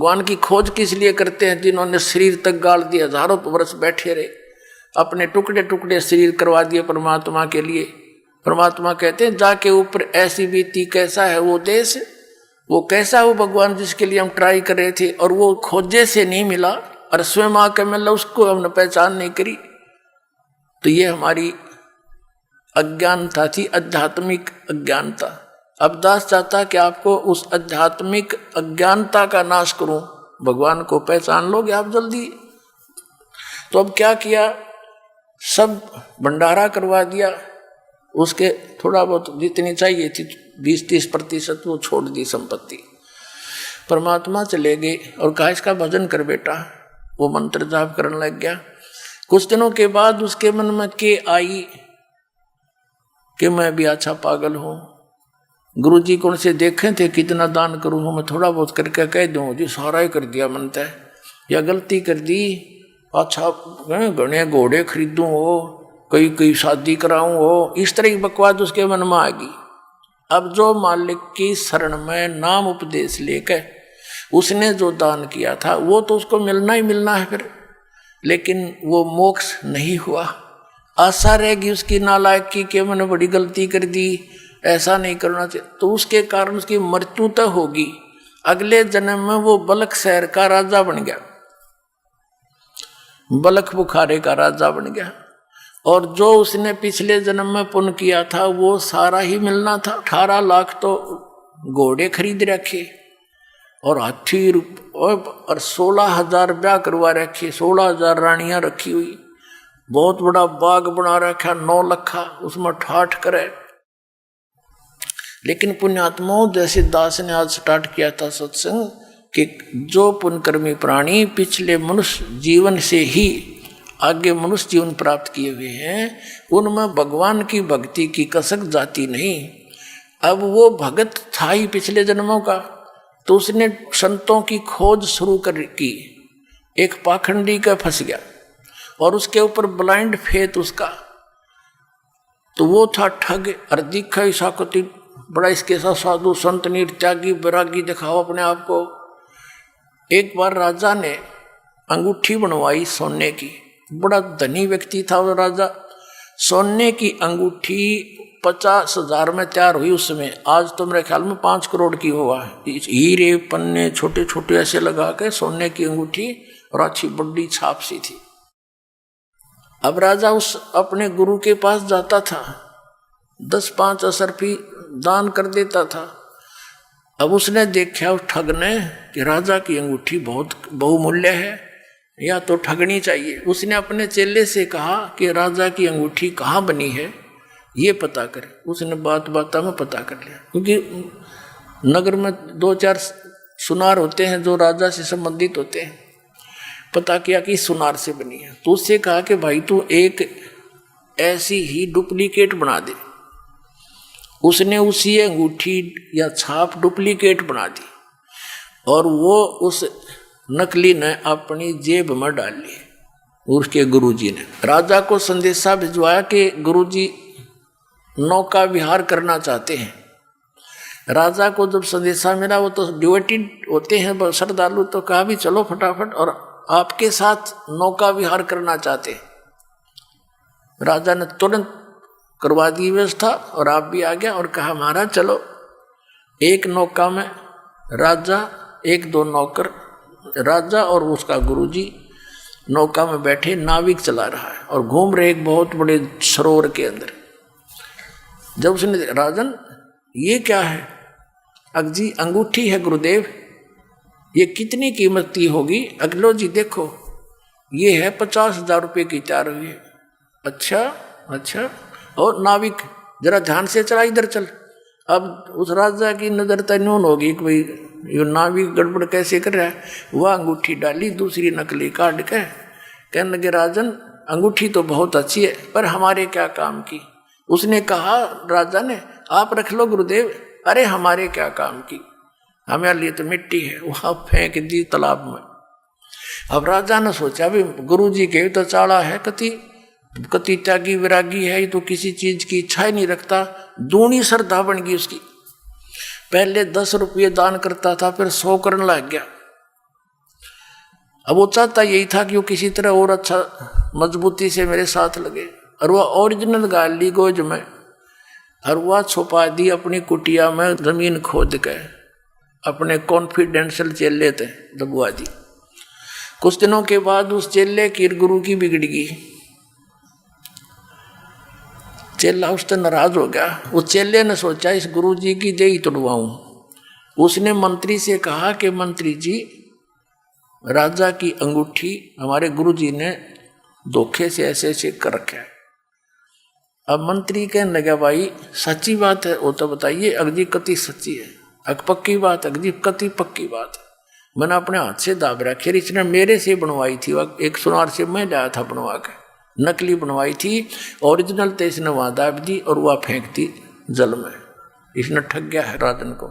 भगवान की खोज किस लिए करते हैं? जिन्होंने शरीर तक गाड़ दिया, हजारों वर्ष बैठे रहे, अपने टुकड़े टुकड़े शरीर करवा दिए परमात्मा के लिए। परमात्मा कहते हैं जाके ऊपर ऐसी बीती, कैसा है वो देश, वो कैसा वो भगवान जिसके लिए हम ट्राई कर रहे थे, और वो खोजे से नहीं मिला और स्वयं आके मिला, उसको हमने पहचान नहीं करी। तो ये हमारी अज्ञानता थी, आध्यात्मिक अज्ञानता। अब दास चाहता कि आपको उस आध्यात्मिक अज्ञानता का नाश करूं, भगवान को पहचान लोगे आप जल्दी। तो अब क्या किया, सब भंडारा करवा दिया, उसके थोड़ा बहुत जितनी चाहिए थी 20-30% वो छोड़ दी संपत्ति। परमात्मा चले गए और कहा इसका भजन कर बेटा। वो मंत्र जाप करने लग गया। कुछ दिनों के बाद उसके मन में के आई कि मैं भी अच्छा पागल हूँ, गुरुजी कौन से देखे थे कितना दान करूँ, मैं थोड़ा बहुत करके कह दूँ जी सारा ही कर दिया मनता है, या गलती कर दी, अच्छा घने घोड़े खरीदूँ हो, कई शादी कराऊँ हो, इस तरह की बकवास उसके मन में आ गई। अब जो मालिक की शरण में नाम उपदेश लेकर उसने जो दान किया था वो तो उसको मिलना ही मिलना है फिर, लेकिन वो मोक्ष नहीं हुआ। आशा रहेगी उसकी नालायकी कि मैंने बड़ी गलती कर दी, ऐसा नहीं करना चाहिए, तो उसके कारण उसकी मृत्यु तो होगी। अगले जन्म में वो बलख शहर का राजा बन गया, बलख बुखारे का राजा बन गया। और जो उसने पिछले जन्म में पुण्य किया था वो सारा ही मिलना था। 18 लाख तो घोड़े खरीद रखे और हाथी और 16,000 ब्याह करवा रखे, 16,000 रानियां रखी हुई, बहुत बड़ा बाग बना रखा 9 लखा, उसमें ठाठ करे। लेकिन पुण्यात्माओं जैसे दास ने आज स्टार्ट किया था सत्संग कि जो पुण्यकर्मी प्राणी पिछले मनुष्य जीवन से ही आगे मनुष्य जीवन प्राप्त किए हुए हैं, उनमें भगवान की भक्ति की कसक जाती नहीं। अब वो भगत था ही पिछले जन्मों का, तो उसने संतों की खोज शुरू कर की। एक पाखंडी का फंस गया और उसके ऊपर ब्लाइंड फेथ उसका, तो वो था ठग। और दिखा ही साकोती बड़ा इसके साथ साधु संत त्यागी बैरागी दिखाओ अपने आप को। एक बार राजा ने अंगूठी बनवाई सोने की, बड़ा धनी व्यक्ति था वो राजा। सोने की अंगूठी 50,000 में तैयार हुई उस समय, आज तो मेरे ख्याल में 5 करोड़ की हुआ है। हीरे पन्ने छोटे छोटे ऐसे लगा के सोने की अंगूठी और अच्छी बड़ी छाप सी थी। अब राजा उस अपने गुरु के पास जाता था, 10-5 असरफी दान कर देता था। अब उसने देखा उस ठग ने कि राजा की अंगूठी बहुत बहुमूल्य है, या तो ठगनी चाहिए। उसने अपने चेले से कहा कि राजा की अंगूठी कहाँ बनी है ये पता करे। उसने बात में पता कर लिया, क्योंकि नगर में 2-4 सुनार होते हैं जो राजा से संबंधित होते हैं। पता किया कि सुनार से बनी है, तो उससे कहा कि भाई तू एक ऐसी ही डुप्लीकेट बना दे। उसने उसी अंगूठी या छाप डुप्लीकेट बना दी और वो उस नकली ने अपनी जेब में डाल ली। उसके गुरुजी ने राजा को संदेशा भिजवाया कि गुरुजी नौका विहार करना चाहते हैं। राजा को जब संदेशा मिला, वो तो डिवोटेड होते हैं श्रद्धालु, तो कहा भी चलो फटाफट, और आपके साथ नौका विहार करना चाहते हैं। राजा ने तुरंत करवा दी व्यवस्था और आप भी आ गया और कहा महाराज चलो। एक नौका में राजा, 1-2 नौकर, राजा और उसका गुरुजी नौका में बैठे, नाविक चला रहा है और घूम रहे एक बहुत बड़े सरोवर के अंदर। जब उसने राजन ये क्या है? अगजी अंगूठी है गुरुदेव, ये कितनी कीमत की होगी? अगलो जी देखो ये है 50,000 रुपये की तैयार हुई है। अच्छा। और नाविक जरा ध्यान से चला, इधर चल। अब उस राजा की नजर तन्यून होगी कि भाई ये नाविक गड़बड़ कैसे कर रहा है। वह अंगूठी डाली, दूसरी नकली काट के कहने लगे राजन अंगूठी तो बहुत अच्छी है पर हमारे क्या काम की? उसने कहा राजा ने आप रख लो गुरुदेव। अरे हमारे क्या काम की, हमारे लिए तो मिट्टी है। वहां फेंक दी तालाब में। अब राजा ने सोचा भी गुरुजी के तो चाड़ा है, कति त्यागी विरागी है, ये तो किसी चीज की इच्छा ही नहीं रखता। दूनी श्रद्धा बन गई उसकी। पहले 10 रुपये दान करता था, फिर 100 करने लग गया। अब वो चाहता यही था कि वो किसी तरह और अच्छा मजबूती से मेरे साथ लगे, और वह ओरिजिनल गाल ली गोज में, और वह छुपा दी अपनी कुटिया में जमीन खोद के, अपने कॉन्फिडेंशियल चेले थे दबुआ दी। कुछ दिनों के बाद उस चेले की गुरु की बिगड़ गई, चेला उससे नाराज हो गया। उस चेले ने सोचा इस गुरु जी की देही तोड़वाऊं। उसने मंत्री से कहा कि मंत्री जी, राजा की अंगूठी हमारे गुरु जी ने धोखे से ऐसे ऐसे कर रखा है। अब मंत्री कहने लगा भाई सच्ची बात है वो तो बताइए। अगजी कति सच्ची है, अग पक्की बात, अगजी कति पक्की बात है। मैंने अपने हाथ से दाब रखी, इसने मेरे से बनवाई थी, एक सुनार से मैं लाया था बनवा के, नकली बनवाई थी। ओरिजिनल तो इसने वहां दाब दी और वह फेंक दी जल में। इसने ठग गया है राजन को।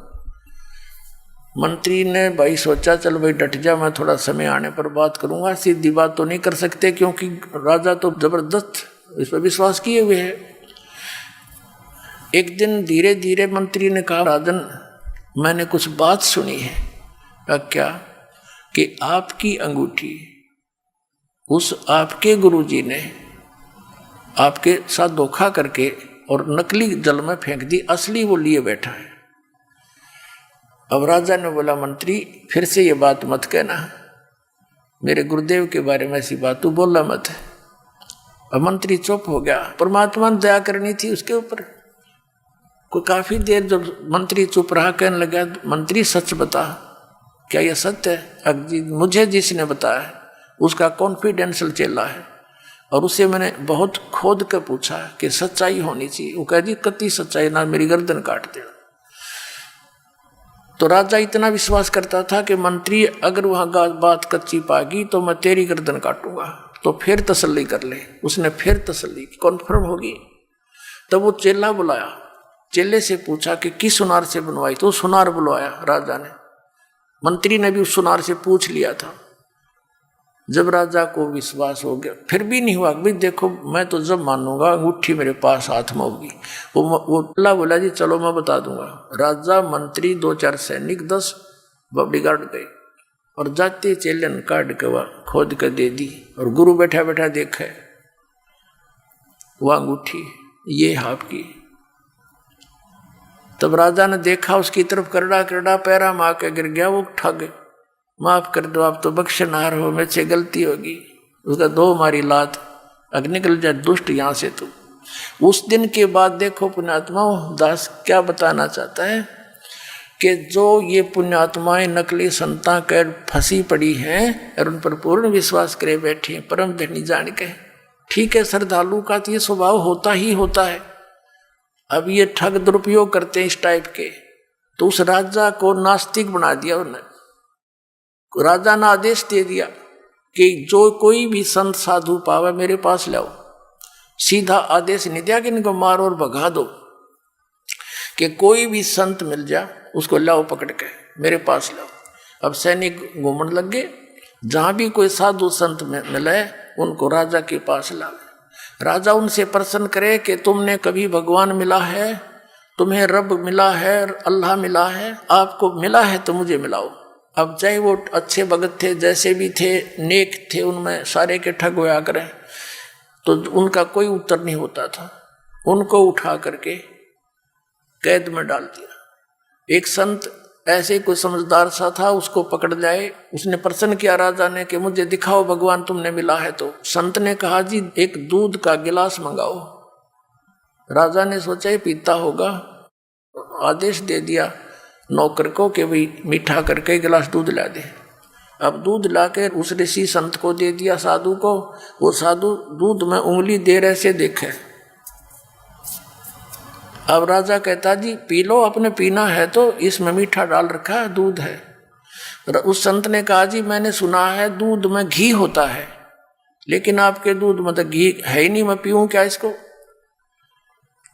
मंत्री ने भाई सोचा चल भाई डट जा, मैं थोड़ा समय आने पर बात करूंगा। सीधी बात तो नहीं कर सकते क्योंकि राजा तो जबरदस्त इस पर विश्वास किए हुए है। एक दिन धीरे धीरे मंत्री ने कहा राजन मैंने कुछ बात सुनी है। क्या? कि आपकी अंगूठी उस आपके गुरुजी ने आपके साथ धोखा करके और नकली जल में फेंक दी, असली वो लिए बैठा है। अब राजा ने बोला मंत्री फिर से ये बात मत कहना, मेरे गुरुदेव के बारे में ऐसी बात तू बोला मत। अब मंत्री चुप हो गया। परमात्मा ने दया करनी थी उसके ऊपर। कोई काफी देर जब मंत्री चुप रहा, कहने लगा मंत्री सच बता, क्या यह सत्य है? मुझे जिसने बताया है उसका कॉन्फिडेंशियल चेला है और उससे मैंने बहुत खोद कर पूछा कि सच्चाई होनी चाहिए। वो कह दी कति सच्चाई ना, मेरी गर्दन काट दे। तो राजा इतना विश्वास करता था कि मंत्री अगर वहां बात कच्ची पागी तो मैं तेरी गर्दन काटूंगा, तो फिर तसल्ली कर ले। उसने फिर तसल्ली की, कॉन्फर्म होगी। तब वो चेला बुलाया, चेले से पूछा कि किस सुनार से बनवाई? तो सुनार बुलवाया राजा ने। मंत्री ने भी उस सुनार से पूछ लिया था। जब राजा को विश्वास हो गया फिर भी नहीं हुआ, भाई देखो मैं तो जब मानूंगा अंगूठी मेरे पास हाथ में होगी। वो अल्लाह बोला जी चलो मैं बता दूंगा। राजा मंत्री 2-4 सैनिक 10 बॉडीगार्ड गए और जाते चेलन काट के वह खोद कर दे दी। और गुरु बैठा बैठा देखे वह अंगूठी ये आपकी। तब राजा ने देखा उसकी तरफ, करड़ा करड़ा पैरा मार के गिर गया। वो ठग, माफ कर दो आप तो बख्शनार हो, मेरे से गलती होगी। उसका 2 मारी लात, अग निकल जाए दुष्ट यहाँ से तू। उस दिन के बाद देखो पुण्यात्मा दास क्या बताना चाहता है कि जो ये पुण्यात्माएं नकली संता कर फंसी पड़ी हैं और उन पर पूर्ण विश्वास करे बैठी हैं परम धनी जान के। ठीक है, श्रद्धालु का तो ये स्वभाव होता ही होता है। अब ये ठग दुरुपयोग करते हैं इस टाइप के। तो उस राजा को नास्तिक बना दिया उन्होंने। राजा ने आदेश दे दिया कि जो कोई भी संत साधु पावे मेरे पास लाओ। सीधा आदेश नहीं दिया कि इनको मारो और भगा दो, कि कोई भी संत मिल जा उसको लाओ पकड़ के मेरे पास लाओ। अब सैनिक घूमने लग गए, जहां भी कोई साधु संत मिले उनको राजा के पास लावे। राजा उनसे प्रश्न करे कि तुमने कभी भगवान मिला है, तुम्हें रब मिला है, अल्लाह मिला है? आपको मिला है तो मुझे मिलाओ। अब चाहे वो अच्छे भगत थे, जैसे भी थे, नेक थे, उनमें सारे के ठग हुआ करें, तो उनका कोई उत्तर नहीं होता था। उनको उठा करके कैद में डाल दिया। एक संत ऐसे कोई समझदार सा था, उसको पकड़ जाए। उसने प्रश्न किया राजा ने कि मुझे दिखाओ भगवान तुमने मिला है तो। संत ने कहा जी एक दूध का गिलास मंगाओ। राजा ने सोचा पीता होगा, आदेश दे दिया नौकर को कि भाई मीठा करके गिलास दूध ला दे। अब दूध लाके उस ऋषि संत को दे दिया, साधु को। वो साधु दूध में उंगली देर ऐसे देखे। अब राजा कहता जी पी लो, अपने पीना है तो, इसमें मीठा डाल रखा है, दूध है। उस संत ने कहा जी मैंने सुना है दूध में घी होता है, लेकिन आपके दूध में तो घी है ही नहीं, मैं पीऊं क्या इसको?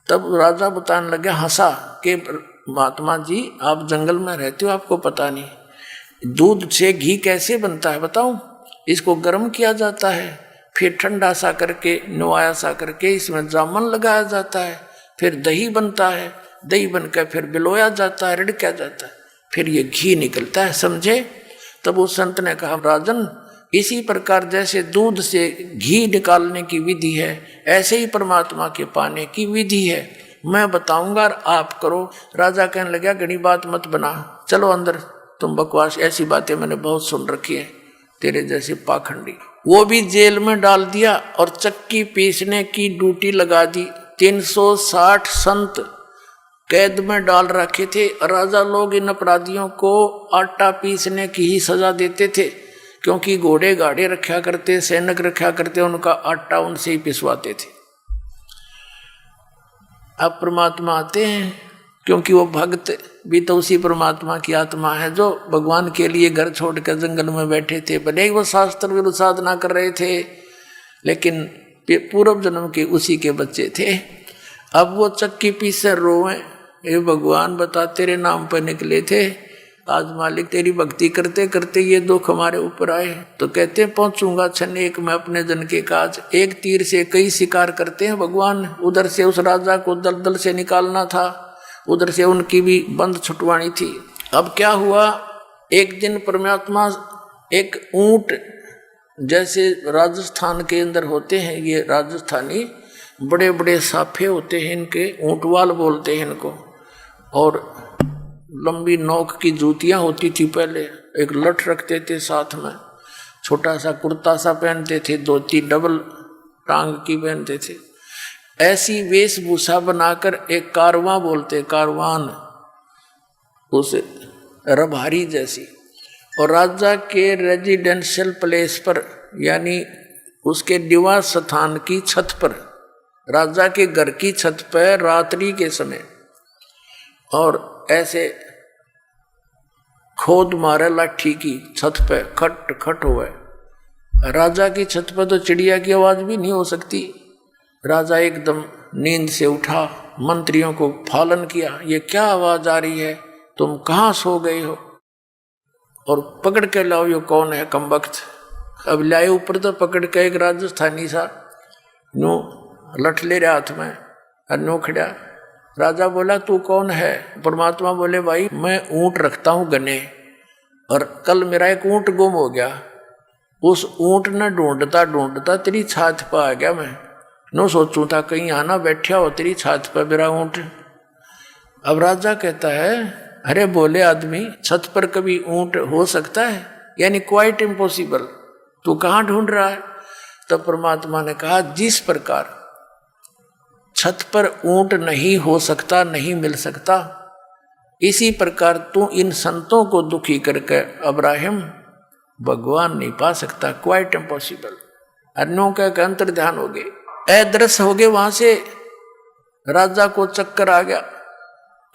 तब राजा बताने लगे, हंसा कि महात्मा जी आप जंगल में रहते हो, आपको पता नहीं दूध से घी कैसे बनता है बताऊं? इसको गर्म किया जाता है, फिर ठंडा सा करके नुआया सा करके इसमें जामुन लगाया जाता है, फिर दही बनता है, दही बनकर फिर बिलोया जाता है, रिड़का जाता है, फिर ये घी निकलता है, समझे? तब उस संत ने कहा राजन इसी प्रकार जैसे दूध से घी निकालने की विधि है, ऐसे ही परमात्मा के पाने की विधि है। मैं बताऊंगा और आप करो। राजा कहने लगा घनी बात मत बना, चलो अंदर, तुम बकवास, ऐसी बातें मैंने बहुत सुन रखी है तेरे जैसे पाखंडी। वो भी जेल में डाल दिया और चक्की पीसने की ड्यूटी लगा दी। 360 संत कैद में डाल रखे थे। राजा लोग इन अपराधियों को आटा पीसने की ही सजा देते थे, क्योंकि घोड़े गाड़े रखा करते, सैनिक रखा करते, उनका आटा उनसे ही पिसवाते थे। अब परमात्मा आते हैं, क्योंकि वो भक्त भी तो उसी परमात्मा की आत्मा है जो भगवान के लिए घर छोड़कर जंगल में बैठे थे। भले ही वो शास्त्र विरुद्ध साधना कर रहे थे, लेकिन पूर्व जन्म के उसी के बच्चे थे। अब वो चक्की पीसे रोए, ये भगवान बता तेरे नाम पर निकले थे, आज मालिक तेरी भक्ति करते करते ये दुख हमारे ऊपर आए। तो कहते पहुंचूंगा क्षण एक में अपने जन के काज। एक तीर से कई शिकार करते हैं भगवान। उधर से उस राजा को दलदल से निकालना था, उधर से उनकी भी बंद छुटवानी थी। अब क्या हुआ, एक दिन परमात्मा एक ऊंट, जैसे राजस्थान के अंदर होते हैं ये राजस्थानी, बड़े बड़े साफे होते हैं इनके, ऊंटवाल बोलते हैं इनको, और लंबी नोक की जूतियां होती थी पहले, एक लठ रखते थे साथ में, छोटा सा कुर्ता सा पहनते थे, धोती डबल टांग की पहनते थे। ऐसी वेशभूषा बनाकर एक कारवां बोलते, कारवान, उस रभारी जैसी, और राजा के रेजिडेंशियल प्लेस पर, यानी उसके निवास स्थान की छत पर, राजा के घर की छत पर रात्रि के समय, और ऐसे खोद मारे लाठी की छत पे, खट खट हुआ। राजा की छत पर तो चिड़िया की आवाज भी नहीं हो सकती। राजा एकदम नींद से उठा, मंत्रियों को फालन किया, ये क्या आवाज आ रही है, तुम कहाँ सो गए हो, और पकड़ के लाओ ये कौन है कमबख्त। अब लाए ऊपर तो पकड़ के एक राजस्थानी सा नो लठ ले रहा हाथ में, नो खड़ा। राजा बोला तू कौन है। परमात्मा बोले भाई मैं ऊंट रखता हूँ गने, और कल मेरा एक ऊंट गुम हो गया, उस ऊंट ने ढूंढता ढूंढता तेरी छात पर आ गया। मैं नो सोचूं था कहीं आना बैठा हो तेरी छात पर मेरा ऊंट। अब राजा कहता है अरे बोले आदमी, छत पर कभी ऊंट हो सकता है, यानी क्वाइट इम्पॉसिबल, तू कहाँ ढूंढ रहा है। तब परमात्मा ने कहा जिस प्रकार छत पर ऊंट नहीं हो सकता, नहीं मिल सकता, इसी प्रकार तू इन संतों को दुखी करके अब्राहिम भगवान नहीं पा सकता, क्वाइट इम्पॉसिबल। अन्यों का अंतर ध्यान हो गए, अदृश्य हो गए। वहां से राजा को चक्कर आ गया,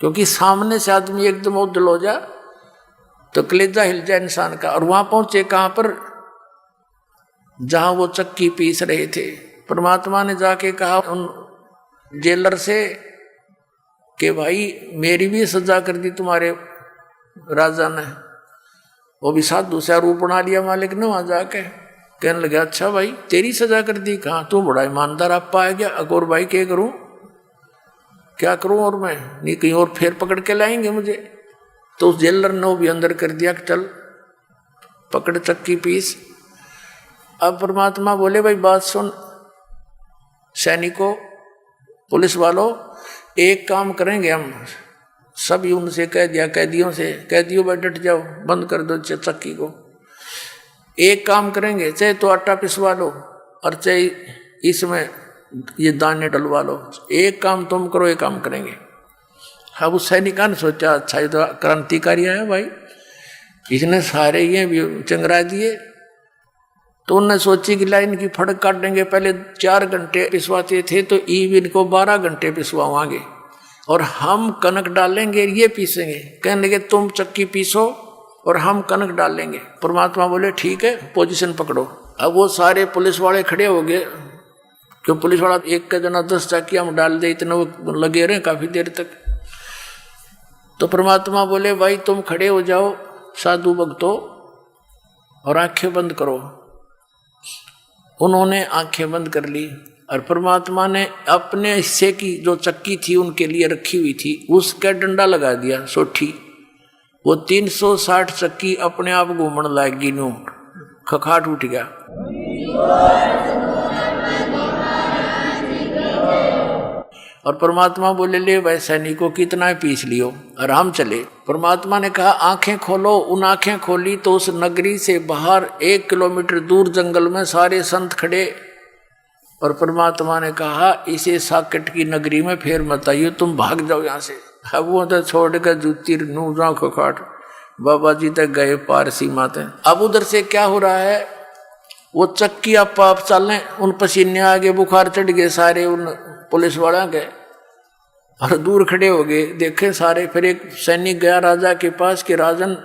क्योंकि सामने से आदमी एकदम उदल हो जा तो कलेजा हिल जाए इंसान का। और वहां पहुंचे कहां पर, जहां वो चक्की पीस रहे थे। परमात्मा ने जाके कहा उन जेलर से कि भाई मेरी भी सजा कर दी तुम्हारे राजा ने। वो भी साधु सा रूप बना लिया मालिक ने वहां जाके। कहने लगे अच्छा भाई तेरी सजा कर दी, कहाँ तू बड़ा ईमानदार आप पाया गया। अकोर भाई क्या करूं, क्या करूं, और मैं नहीं कहीं और फिर पकड़ के लाएंगे मुझे। तो उस जेलर ने वो भी अंदर कर दिया कि चल पकड़ चक्की पीस। अब परमात्मा बोले भाई बात सुन, सैनिकों पुलिस वालों, एक काम करेंगे हम सभी, उनसे कह दिया कैदियों से, कैदियों भाई डट जाओ, बंद कर दो चक्की को। एक काम करेंगे, चाहे तो आटा पिसवा लो और चाहे इसमें ये दाने डलवा लो, एक काम तुम करो, एक काम करेंगे। अब उस सैनिका ने सोचा अच्छा ये तो क्रांतिकारी है भाई, इसने सारे ये चंगरा दिए। तो उन्होंने सोची कि लाइन की फड़क काट देंगे। पहले 4 घंटे पिसवाते थे तो ईव इनको 12 घंटे पिसवाएंगे, और हम कनक डालेंगे ये पीसेंगे। कहने लगे तुम चक्की पीसो और हम कनक डालेंगे। परमात्मा बोले ठीक है पोजीशन पकड़ो। अब वो सारे पुलिस वाले खड़े हो गए, क्यों पुलिस वाला एक का जना 10 चक्की हम डाल दे, इतने वो लगे रहे काफी देर तक। तो परमात्मा बोले भाई तुम खड़े हो जाओ साधु भक्तों और आंखें बंद करो। उन्होंने आंखें बंद कर ली, और परमात्मा ने अपने हिस्से की जो चक्की थी उनके लिए रखी हुई थी उसका डंडा लगा दिया सोठी। वो 360 चक्की अपने आप घूमने लगी, नो खखाट उठ गया। और परमात्मा बोले ले भाई सैनिकों कितना पीस लियो, आराम चले। परमात्मा ने कहा आंखें खोलो। उन आंखें खोली तो उस नगरी से बाहर 1 किलोमीटर दूर जंगल में सारे संत खड़े। और परमात्मा ने कहा इसे साकेट की नगरी में फेर मत आइयो, तुम भाग जाओ यहाँ से। अब वो तो छोड़ कर जूती नू जाओ खखाट, बाबा जी तक गए पार सीमा तक। अब उधर से क्या हो रहा है, वो चक्की आप चलें, उन पसीने आगे बुखार चढ़ गए सारे उन पुलिस वाला के, और दूर खड़े हो गए देखे सारे। फिर एक सैनिक गया राजा के पास कि राजन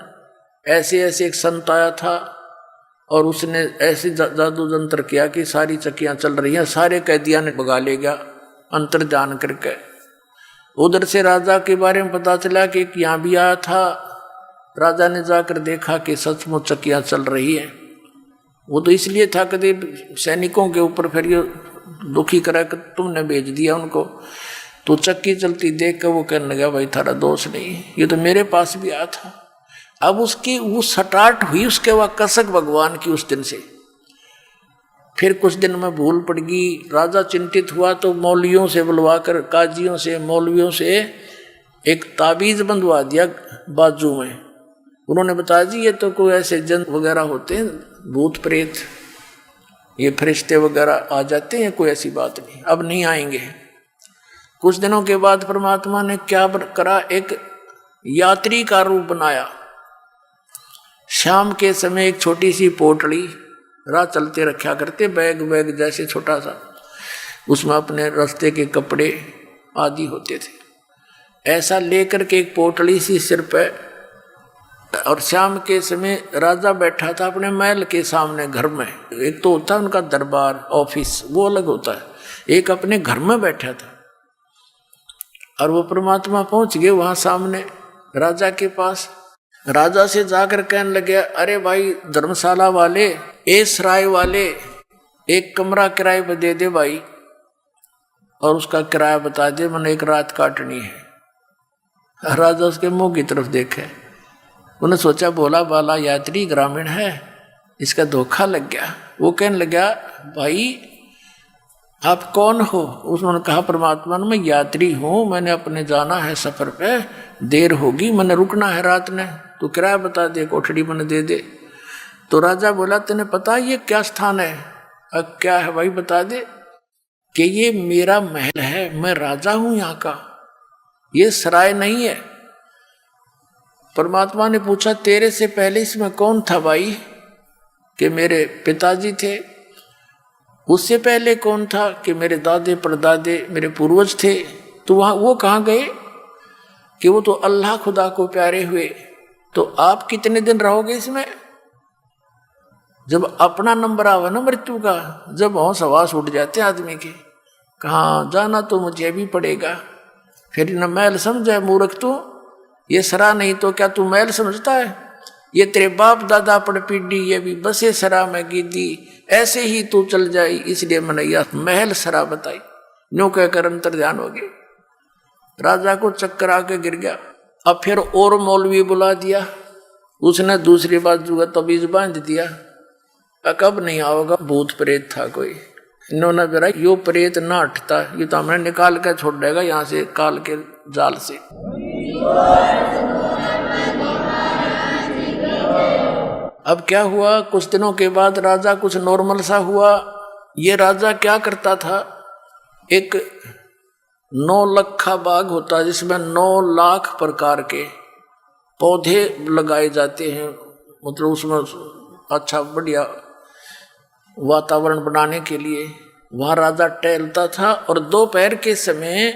ऐसे ऐसे एक संत आया था और उसने ऐसे जादू जंत्र किया कि सारी चक्कियां चल रही हैं, सारे कैदियां ने भगा ले गया अंतर जान करके। उधर से राजा के बारे में पता चला कि यहाँ भी आया था। राजा ने जाकर देखा कि सचमुच चक्कियां चल रही है। वो तो इसलिए था कभी सैनिकों के ऊपर फिर ये दुखी करा कि तुमने भेज दिया उनको। तो चक्की चलती देख कर वो कहने लगा भाई थारा दोष नहीं, ये तो मेरे पास भी आया था। अब उसकी वो सटाट हुई उसके वह कसक भगवान की उस दिन से। फिर कुछ दिन में भूल पड़ गई, राजा चिंतित हुआ तो मौलवियों से बुलवाकर, काजियों से, मौलवियों से एक ताबीज बंधवा दिया बाजू में। उन्होंने बताया जी ये तो कोई ऐसे जन वगैरह होते हैं, भूत प्रेत, ये फरिश्ते वगैरह आ जाते हैं, कोई ऐसी बात नहीं, अब नहीं आएंगे। कुछ दिनों के बाद परमात्मा ने क्या करा, एक यात्री का रूप बनाया। शाम के समय एक छोटी सी पोटली राह चलते रखा करते, बैग बैग जैसे छोटा सा, उसमें अपने रास्ते के कपड़े आदि होते थे। ऐसा लेकर के एक पोटली सी सिर पे, और शाम के समय राजा बैठा था अपने महल के सामने घर में। एक तो होता है उनका दरबार ऑफिस, वो अलग होता है, एक अपने घर में बैठा था। और वो परमात्मा पहुंच गए वहां सामने राजा के पास। राजा से जाकर कहने लगे अरे भाई धर्मशाला वाले, ए सराय वाले, एक कमरा किराए पर दे दे भाई, और उसका किराया बता दे, मैंने एक रात काटनी है। राजा उसके मुंह की तरफ देखे, उन्हें सोचा भोला बाला यात्री ग्रामीण है, इसका धोखा लग गया। वो कहने लगा भाई आप कौन हो? उसने कहा परमात्मा मैं यात्री हूँ, मैंने अपने जाना है सफर पे, देर होगी, मैंने रुकना है रात ने, तो किराया बता दे, कोठड़ी मैंने दे दे। तो राजा बोला तेने पता ये क्या स्थान है? अब क्या है भाई बता दे। कि ये मेरा महल है, मैं राजा हूँ यहाँ का, ये सराय नहीं है। परमात्मा ने पूछा तेरे से पहले इसमें कौन था भाई? कि मेरे पिताजी थे। उससे पहले कौन था? कि मेरे दादे परदादे मेरे पूर्वज थे। तो वहाँ वो कहाँ गए? कि वो तो अल्लाह खुदा को प्यारे हुए। तो आप कितने दिन रहोगे इसमें? जब अपना नंबर आवा ना मृत्यु का, जब होश हवास उठ जाते आदमी के, कहाँ जाना तो मुझे भी पड़ेगा। फिर न महल समझे मूर्ख तू, ये सरा नहीं तो क्या तू महल समझता है? ये तेरे बाप दादा पड़ पीढ़ी ये भी बसे सरा में गिद्दी, ऐसे ही तू चल जाई, इसलिए मैंने यह महल सरा बताई। न्यू कहकर अंतर ध्यान हो गए। राजा को चक्कर आके गिर गया। अब फिर और मौलवी बुला दिया, उसने दूसरी बाजू का तबीज बांध दिया। कब नहीं आओगा, भूत प्रेत था कोई। इन्होंने जरा यो प्रेत ना हटता, ये तो हमें निकाल कर छोड़ देगा यहाँ से काल के जाल से। अब क्या हुआ, कुछ दिनों के बाद राजा कुछ नॉर्मल सा हुआ। ये राजा क्या करता था, एक 9 लखा बाग होता है जिसमें 9 लाख प्रकार के पौधे लगाए जाते हैं, मतलब उसमें अच्छा बढ़िया वातावरण बनाने के लिए वहाँ राजा टहलता था। और दोपहर के समय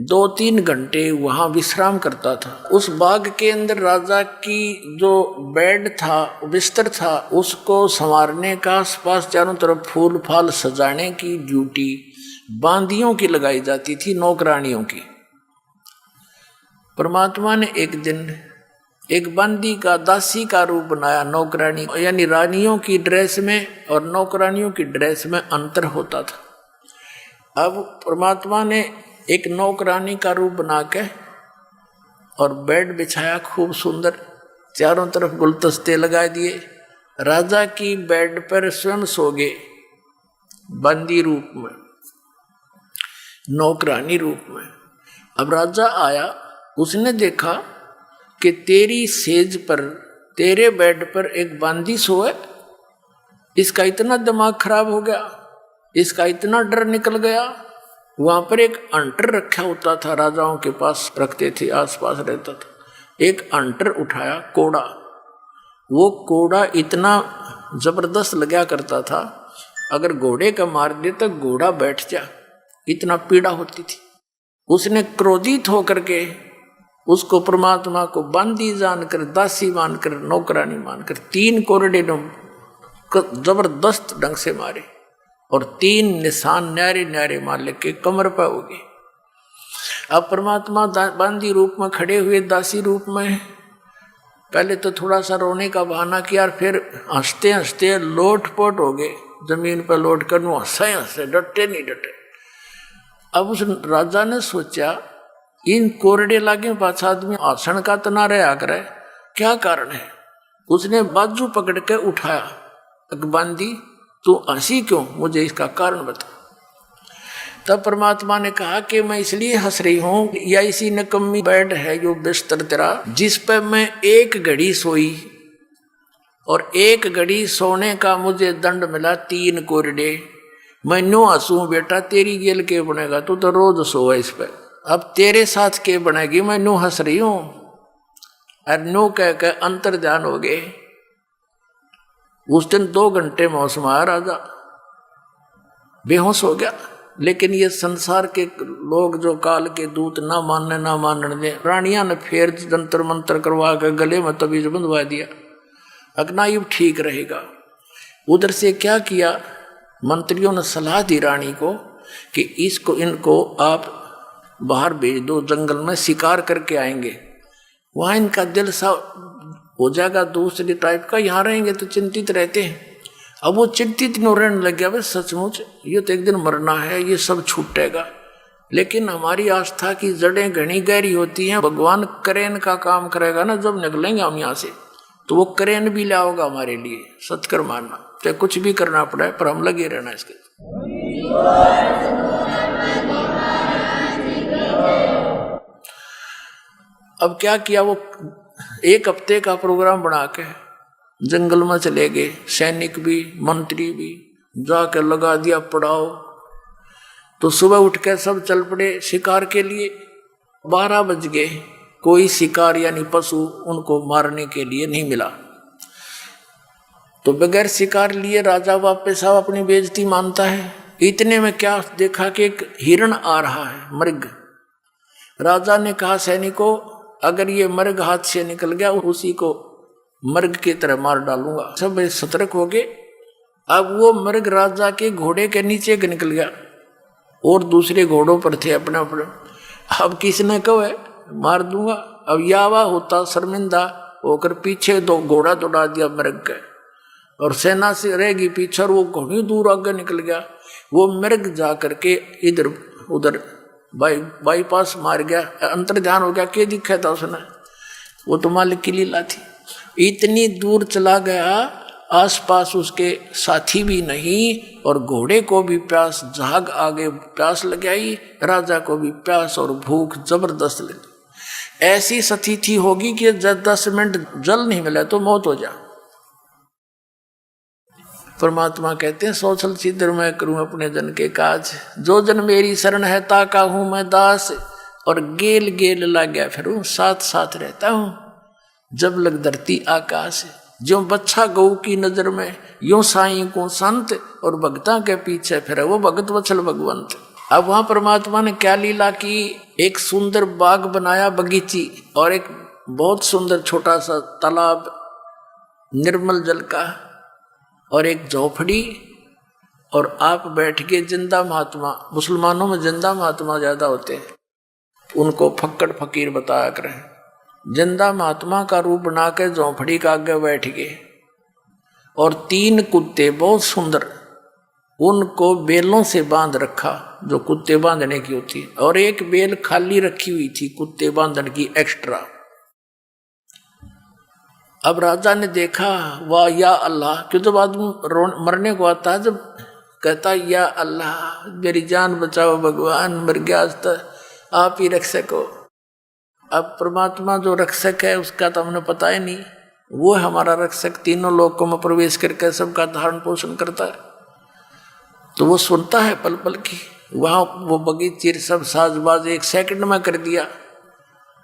2-3 घंटे वहाँ विश्राम करता था। उस बाग के अंदर राजा की जो बेड था, बिस्तर था, उसको संवारने का, आसपास चारों तरफ फूल फाल सजाने की ड्यूटी बांदियों की लगाई जाती थी, नौकरानियों की। परमात्मा ने एक दिन एक बंदी का, दासी का रूप बनाया, नौकरानी, यानी रानियों की ड्रेस में और नौकरानियों की ड्रेस में अंतर होता था। अब परमात्मा ने एक नौकरानी का रूप बना के और बेड बिछाया खूब सुंदर, चारों तरफ गुलदस्ते लगा दिए, राजा की बेड पर स्वयं सो गए, बंदी रूप में, नौकरानी रूप में। अब राजा आया, उसने देखा कि तेरी सेज पर, तेरे बेड पर एक बंदी सोए। इसका इतना दिमाग खराब हो गया, इसका इतना डर निकल गया। वहां पर एक अंटर रखा होता था, राजाओं के पास रखते थे, आसपास रहता था। एक अंटर उठाया, कोड़ा। वो कोड़ा इतना जबरदस्त लगा करता था, अगर घोड़े का मार दे तो घोड़ा बैठ जा, इतना पीड़ा होती थी। उसने क्रोधित होकर के उसको, परमात्मा को बंदी जानकर, दासी मानकर, नौकरानी मानकर 3 कोरडे जबरदस्त ढंग से मारे और 3 निशान न्यारे न्यारे मार लेके कमर पर हो गए। अब परमात्मा बंदी रूप में खड़े हुए, दासी रूप में। पहले तो थोड़ा सा रोने का बहाना किया और फिर हंसते हंसते लोटपोट हो गए, जमीन पर लौट कर हंसे हंसे, डटे नहीं डटे। अब उस राजा ने सोचा, इन कोरडे लागे पास आदमी आसन का तना रहा करे, क्या कारण है। उसने बाजू पकड़ के उठाया, बंदी तू हंसी क्यों, मुझे इसका कारण बता। तब परमात्मा ने कहा कि मैं इसलिए हंस रही हूं, या इसी नकम्मी बेड है जो बिस्तर तेरा, जिस पर मैं 1 घड़ी सोई और 1 घड़ी सोने का मुझे दंड मिला 3 कोरडे। मैं नो हंसू बेटा, तेरी गेल के बनेगा, तू तो रोज सोए इस पर, अब तेरे साथ के बनेगी, मैं नो हंस रही हूं। और नो कह के अंतर ध्यान हो गए। उस दिन 2 घंटे मौसम आया, राजा बेहोश हो गया। लेकिन ये संसार के लोग जो काल के दूत ना मानने दे, रानियां ने फिर जंतर मंत्र करवा के गले में तबीज बंधवा दिया, अगना युग ठीक रहेगा। उधर से क्या किया, मंत्रियों ने सलाह दी रानी को कि इनको आप बाहर भेज दो, जंगल में शिकार करके आएंगे, वहां इनका दिल सा हो जाएगा दूसरी टाइप का, यहाँ रहेंगे तो चिंतित रहते हैं। अब वो चिंतित नहीं रहने लग गया, बस सचमुच ये तो एक दिन मरना है, ये सब छूटेगा। लेकिन हमारी आस्था की जड़ें घनी गहरी होती हैं, भगवान करेन का काम करेगा ना, जब निकलेंगे हम यहाँ से तो वो करेन भी लाओगा हमारे लिए, सत्कर मानना, चाहे कुछ भी करना पड़े पर हम लगे रहना इसके। अब क्या किया, वो 1 हफ्ते का प्रोग्राम बना के जंगल में चले गए, सैनिक भी मंत्री भी, जाकर लगा दिया पड़ाव। तो सुबह उठ के सब चल पड़े शिकार के लिए। 12 बज गए, कोई शिकार यानी पशु उनको मारने के लिए नहीं मिला। तो बगैर शिकार लिए राजा वापस आओ, अपनी बेइज्जती मानता है। इतने में क्या देखा कि एक हिरण आ रहा है, मृग। राजा ने कहा सैनिकों, अगर ये मृग हाथ से निकल गया उसी को मृग की तरह मार डालूंगा। सब सतर्क हो गए। अब वो मृग राजा के घोड़े के नीचे निकल गया और दूसरे घोड़ों पर थे अपने अपने। अब किसने कहे मार दूंगा। अब यावा होता शर्मिंदा होकर पीछे 2 घोड़ा दौड़ा दिया मृग के, और सेना से रहेगी पीछे, और वो घोड़ी दूर आगे निकल गया। वो मृग जा करके इधर उधर बाईपास मार गया, अंतर ध्यान हो गया। क्या दिखा था उसने, वो तो मालिक की लीला थी। इतनी दूर चला गया, आसपास उसके साथी भी नहीं, और घोड़े को भी प्यास, झाग आगे प्यास लग आई, राजा को भी प्यास और भूख जबरदस्त लगी। ऐसी स्थिति होगी कि 10 मिनट जल नहीं मिला तो मौत हो जा। परमात्मा कहते हैं सोचल सिद्धर मैं करूं अपने जन के काज, जो जन मेरी शरण है ताका हूं मैं दास, और गेल गेल लग गया फिर साथ साथ रहता हूं जब लग धरती आकाश। जो बच्चा गऊ की नजर में यूं साईं को संत, और भक्ता के पीछे फिर वो भगत वत्सल भगवंत। अब वहां परमात्मा ने क्या लीला की, एक सुंदर बाग बनाया बगीची, और एक बहुत सुंदर छोटा सा तालाब निर्मल जल का, और एक झोपड़ी, और आप बैठ के जिंदा महात्मा, मुसलमानों में जिंदा महात्मा ज्यादा होते हैं, उनको फक्कड़ फकीर बताया करें। जिंदा महात्मा का रूप बना के झोंपड़ी का आगे बैठ गए, और 3 कुत्ते बहुत सुंदर, उनको बेलों से बांध रखा जो कुत्ते बांधने की होती, और एक बेल खाली रखी हुई थी कुत्ते बांधने की एक्स्ट्रा। अब राजा ने देखा, वाह या अल्लाह, क्यों तो बाद मरने को आता है जब कहता या अल्लाह मेरी जान बचाओ भगवान, मर गया आज तक आप ही रक्षक हो। अब परमात्मा जो रक्षक है उसका तो हमने पता ही नहीं, वो हमारा रक्षक, तीनों लोकों में प्रवेश करके सबका धारण पोषण करता है। तो वो सुनता है पल पल की, वहाँ वो बगीचे सब साजबाज 1 सेकंड में कर दिया।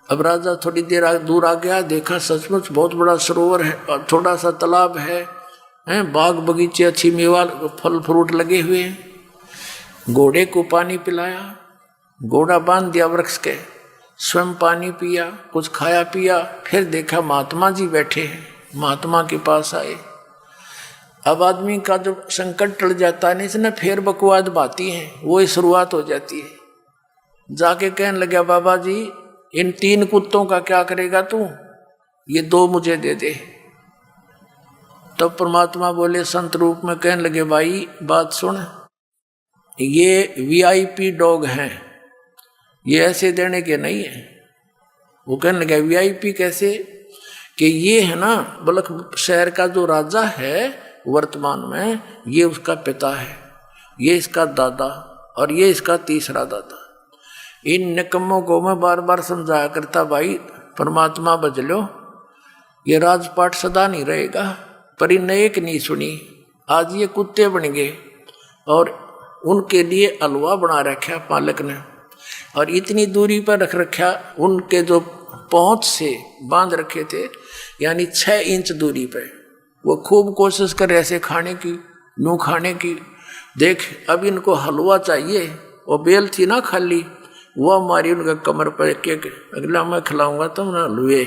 अब राजा थोड़ी देर दूर आ गया, देखा सचमुच बहुत बड़ा सरोवर है और थोड़ा सा तालाब है, बाग बगीचे अच्छी मेवा फल फ्रूट लगे हुए हैं। घोड़े को पानी पिलाया, घोड़ा बांध दिया वृक्ष के, स्वयं पानी पिया, कुछ खाया पिया। फिर देखा महात्मा जी बैठे हैं, महात्मा के पास आए। अब आदमी का जब संकट टल जाता है इसने फिर बकवाद बाती है, वो ही शुरुआत हो जाती है। जाके कहने लगा, बाबा जी इन 3 कुत्तों का क्या करेगा तू, ये 2 मुझे दे दे। तब परमात्मा बोले संत रूप में, कहने लगे भाई बात सुन, ये VIP डॉग हैं, ये ऐसे देने के नहीं है। वो कहने लगा VIP कैसे, कि ये है ना बलख शहर का जो राजा है वर्तमान में, ये उसका पिता है, ये इसका दादा और ये इसका तीसरा दादा। इन निकम्मों को मैं बार बार समझाया करता, भाई परमात्मा बच लो, ये राजपाट सदा नहीं रहेगा। पर इन एक नहीं सुनी, आज ये कुत्ते बन गए और उनके लिए हलवा बना रखा पालक ने, और इतनी दूरी पर रख रखा, उनके जो पहुंच से बांध रखे थे, यानी 6 इंच दूरी पर। वो खूब कोशिश कर ऐसे खाने की, यूँ खाने की। देख अब इनको हलवा चाहिए, और बेल थी ना खाली, वो हमारी उनका कमर पर एक अगला मैं खिलाऊंगा तुम ना हलवे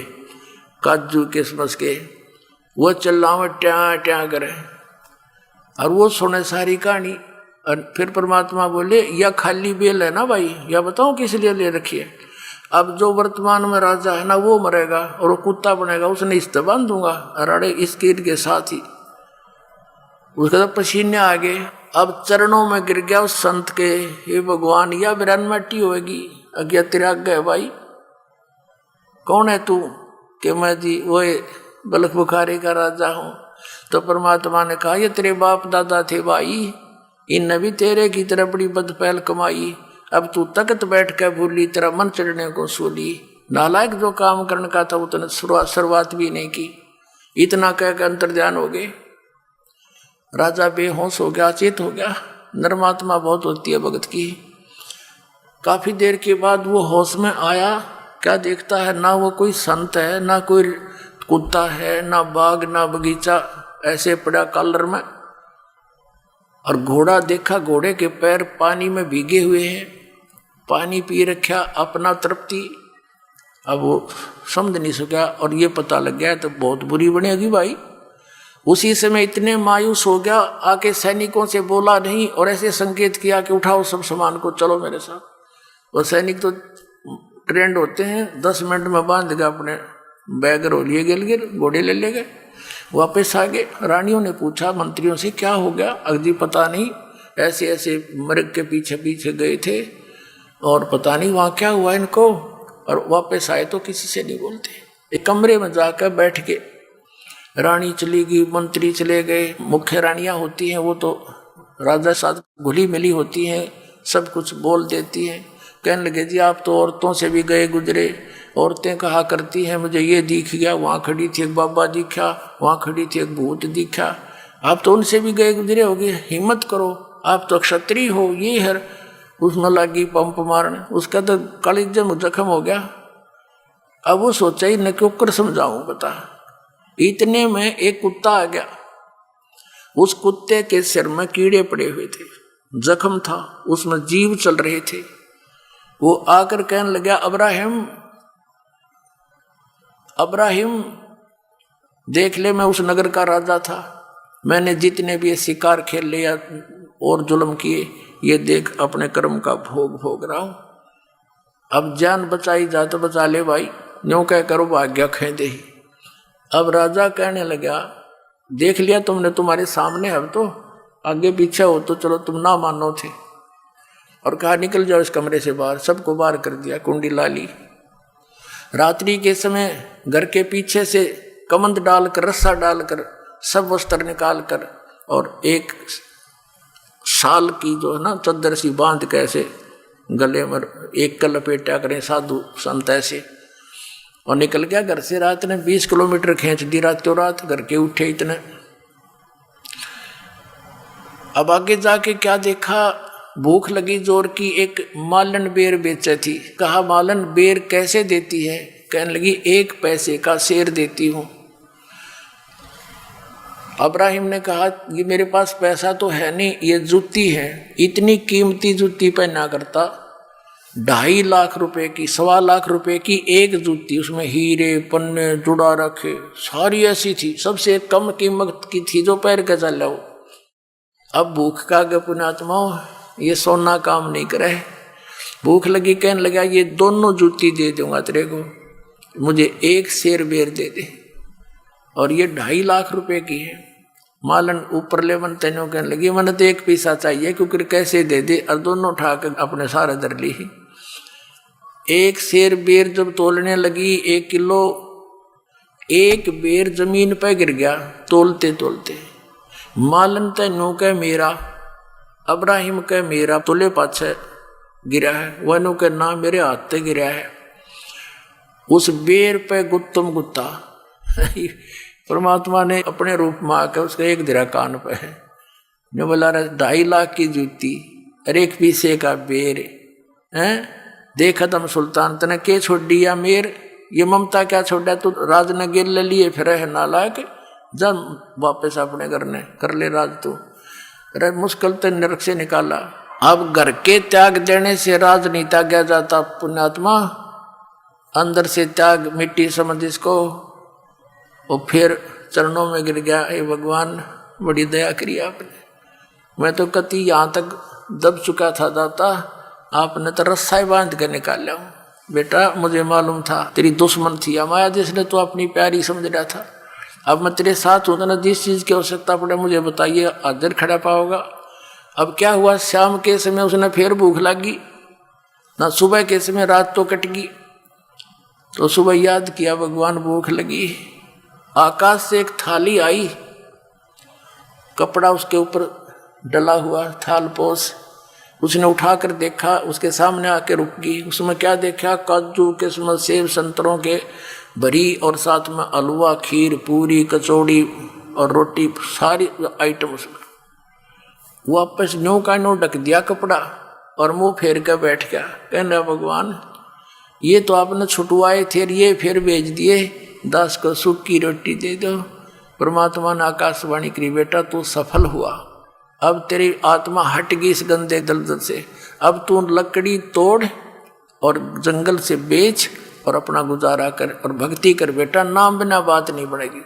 काजू किशमिश के। वो चिल्लावे ट्या ट्या करे, और वो सुने सारी कहानी। और फिर परमात्मा बोले, या खाली बेल है ना भाई, या बताओ किस लिए ले रखी है। अब जो वर्तमान में राजा है ना वो मरेगा और वो कुत्ता बनेगा, उसने इस्ते बांध दूंगा अराड़े इस कीट के साथ ही। उसका तो पसीने आ गए। अब चरणों में गिर गया उस संत के, हे भगवान या बिरान मट्टी होगी, अज्ञा तेरा गए भाई, कौन है तू, कि मैं जी वो बलख बुखारी का राजा हूँ। तो परमात्मा ने कहा, ये तेरे बाप दादा थे भाई, इनने भी तेरे की तरह बड़ी बदपहल कमाई, अब तू तकत बैठ कर भूली, तेरा मन चढ़ने को सूली। नालायक जो काम करने का था उतने शुरुआत भी नहीं की। इतना कहकर अंतर्ध्यान हो गए। राजा बेहोश हो गया, चेत हो गया। नरमात्मा बहुत होती है भगत की। काफी देर के बाद वो होश में आया, क्या देखता है, ना वो कोई संत है, ना कोई कुत्ता है, ना बाग ना बगीचा, ऐसे पड़ा कॉलर में। और घोड़ा देखा, घोड़े के पैर पानी में भीगे हुए हैं, पानी पी रखा, अपना तृप्ति। अब वो समझ नहीं सका, और ये पता लग गया तो बहुत बुरी बनेगी भाई। उसी समय इतने मायूस हो गया, आके सैनिकों से बोला नहीं और ऐसे संकेत किया कि उठाओ सब सामान को, चलो मेरे साथ। वो सैनिक तो ट्रेंड होते हैं, 10 मिनट में बांध गया अपने बैग रो लिए, गिर घोड़े ले गए, वापस आ गए। रानियों ने पूछा मंत्रियों से, क्या हो गया। अगदी पता नहीं, ऐसे ऐसे मृग के पीछे पीछे गए थे और पता नहीं वहाँ क्या हुआ इनको, और वापस आए तो किसी से नहीं बोलते। एक कमरे में जाकर बैठ के रानी चली गई, मंत्री चले गए। मुख्य रानियाँ होती हैं वो तो राजा साथ घुली मिली होती हैं, सब कुछ बोल देती हैं। कहने लगे, जी आप तो औरतों से भी गए गुजरे, औरतें कहा करती हैं मुझे ये दिख गया, वहाँ खड़ी थी एक बाबा दिखा, वहाँ खड़ी थी एक भूत दिखा, आप तो उनसे भी गए गुजरे होगे, हिम्मत करो, आप तो क्षत्रिय हो। ये है उसमें लगी पंप मारने, उसका तो कलेजा में जख्म हो गया। अब वो सोचा ही न क्यों कर समझाऊं बता। इतने में एक कुत्ता आ गया, उस कुत्ते के सिर में कीड़े पड़े हुए थे, जख्म था, उसमें जीव चल रहे थे। वो आकर कहने लगा, अब्राहिम देख ले, मैं उस नगर का राजा था, मैंने जितने भी शिकार खेल लिया और जुल्म किए, ये देख अपने कर्म का भोग रहा हूं। अब जान बचाई जा तो बचा ले भाई, न्यों कह करो भाग्य खेदे ही। अब राजा कहने लगा, देख लिया तुमने, तुम्हारे सामने, अब तो आगे पीछे हो तो चलो, तुम ना मानो थे। और कहा निकल जाओ इस कमरे से बाहर। सबको बाहर कर दिया, कुंडी ला ली। रात्रि के समय घर के पीछे से कमंद डालकर, रस्सा डालकर, सब वस्त्र निकाल कर और एक साल की जो है ना चद्दर सी बांध के ऐसे गले में एक का लपेटा करें साधु संत ऐसे, और निकल गया घर से। रात ने 20 किलोमीटर खींच दी रातों रात, घर के उठे इतने। अब आगे जाके क्या देखा, भूख लगी जोर की, एक मालन बेर बेचे थी। कहा मालन बेर कैसे देती है? कहने लगी 1 पैसे का शेर देती हूं। अब्राहिम ने कहा ये मेरे पास पैसा तो है नहीं, ये जूती है, इतनी कीमती जूती पहना करता, 2.5 लाख रुपए की, 1.25 लाख रुपए की एक जूती, उसमें हीरे पन्ने जुड़ा रखे, सारी ऐसी थी, सबसे कम कीमत की थी जो पैर के चल जाओ। अब भूख का गे पुण्यात्मा, ये सोना काम नहीं करे। भूख लगी, कहने लगा ये दोनों जूती दे दूंगा तेरे को, मुझे 1 शेर बेर दे दे, और ये 2.5 लाख रुपए की है। मालन ऊपर ले मन तेनों कहने लगी मैंने तो 1 पैसा चाहिए, क्योंकि कैसे दे दे, और दोनों उठा के अपने सारे दर ली। 1 शेर बेर जब तोलने लगी 1 किलो, 1 बेर जमीन पर गिर गया तोलते तोलते। मालन तेनों कह मेरा, अब्राहिम कह मेरा, तुले पाछे गिरा है, वनु के ना मेरे हाथ से गिरा है। उस बेर पे गुत्तम गुत्ता परमात्मा ने अपने रूप में आकर उसका 1 दिरा कान पे है, ने बोला 2.5 लाख की जूती और 1 पैसे का बेर है, देखा तम सुल्तान तने के छोड़ दिया मेर, ये ममता क्या छोड़ा तू, राज ने गिर ले लिए फिर है नालायक, जा वापस अपने घर ने कर ले राज तू। अरे मुश्किल तो नरक से निकाला। अब घर के त्याग देने से राज नहीं त्यागा जाता पुण्यात्मा, अंदर से त्याग मिट्टी समझ इसको। और फिर चरणों में गिर गया, हे भगवान बड़ी दया करी आपने, मैं तो कति यहाँ तक दब चुका था दाता, आपने तो रस्सा बांध कर निकाला हूँ। बेटा मुझे मालूम था तेरी दुश्मन थी माया, जिसने तो अपनी प्यारी समझ रहा था। अब मैं तेरे साथ हूँ ना, जिस चीज़ की आवश्यकता पड़े मुझे बताइए, हाजिर खड़ा पाओगा। अब क्या हुआ, शाम के समय उसने फिर भूख लगी ना, सुबह के समय रात तो कट गई, तो सुबह याद किया भगवान भूख लगी। आकाश से एक थाली आई, कपड़ा उसके ऊपर डला हुआ, थाल पोस, उसने उठाकर देखा, उसके सामने आके रुक गई। उसमें क्या देखा, काजू किस्मत सेब संतरों के भरी, और साथ में हलवा खीर पूरी कचौड़ी और रोटी, सारी आइटम उसमें। वापस न्यू का न्यू ढक दिया कपड़ा और मुंह फेर कर बैठ गया, कहना भगवान ये तो आपने छुटवाए थे, ये फिर भेज दिए, दास को सूखी रोटी दे दो। परमात्मा ने आकाशवाणी करी, बेटा तू सफल हुआ, अब तेरी आत्मा हट गई इस गंदे दलदल से, अब तू लकड़ी तोड़ और जंगल से बेच और अपना गुजारा कर और भक्ति कर बेटा, नाम बिना बात नहीं बढ़ेगी।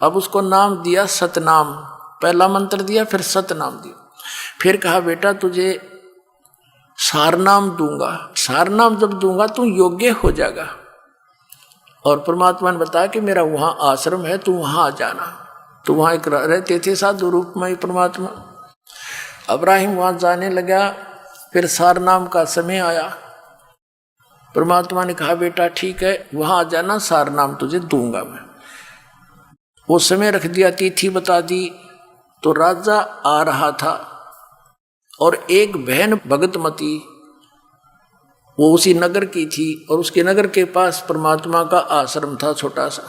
अब उसको नाम दिया सतनाम, पहला मंत्र दिया फिर सतनाम दिया, फिर कहा बेटा तुझे सारनाम दूंगा, सारनाम जब दूंगा तू योग्य हो जाएगा। और परमात्मा ने बताया कि मेरा वहां आश्रम है, तू वहां आ जाना। तो वहां एक रहते थे साधु रूप में परमात्मा। अब्राहिम वहां जाने लगा, फिर सारनाम का समय आया, परमात्मा ने कहा बेटा ठीक है वहां आ जाना, सारनाम तुझे दूंगा मैं। वो समय रख दिया, तिथि बता दी, तो राजा आ रहा था और एक बहन भगतमती वो उसी नगर की थी, और उसके नगर के पास परमात्मा का आश्रम था छोटा सा।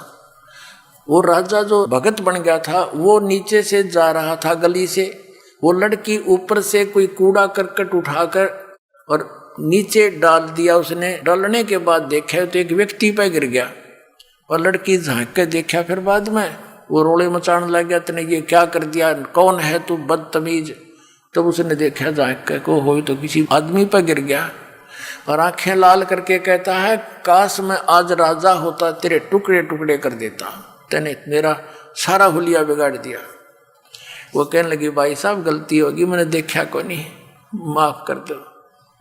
वो राजा जो भगत बन गया था वो नीचे से जा रहा था गली से, वो लड़की ऊपर से कोई कूड़ा करकट उठाकर और नीचे डाल दिया उसने। डालने के बाद देखा तो एक व्यक्ति पे गिर गया, और लड़की झांक के देखा, फिर बाद में वो रोले मचाने लग गया, तूने ये क्या कर दिया, कौन है तू बदतमीज। तब उसने देखा झांक के को हो तो किसी आदमी पर गिर गया, और आंखें लाल करके कहता है काश मैं आज राजा होता, तेरे टुकड़े टुकड़े कर देता, तूने मेरा सारा हुलिया बिगाड़ दिया। वो कहने लगी भाई साहब गलती होगी, मैंने देखा को नहीं, माफ कर दो,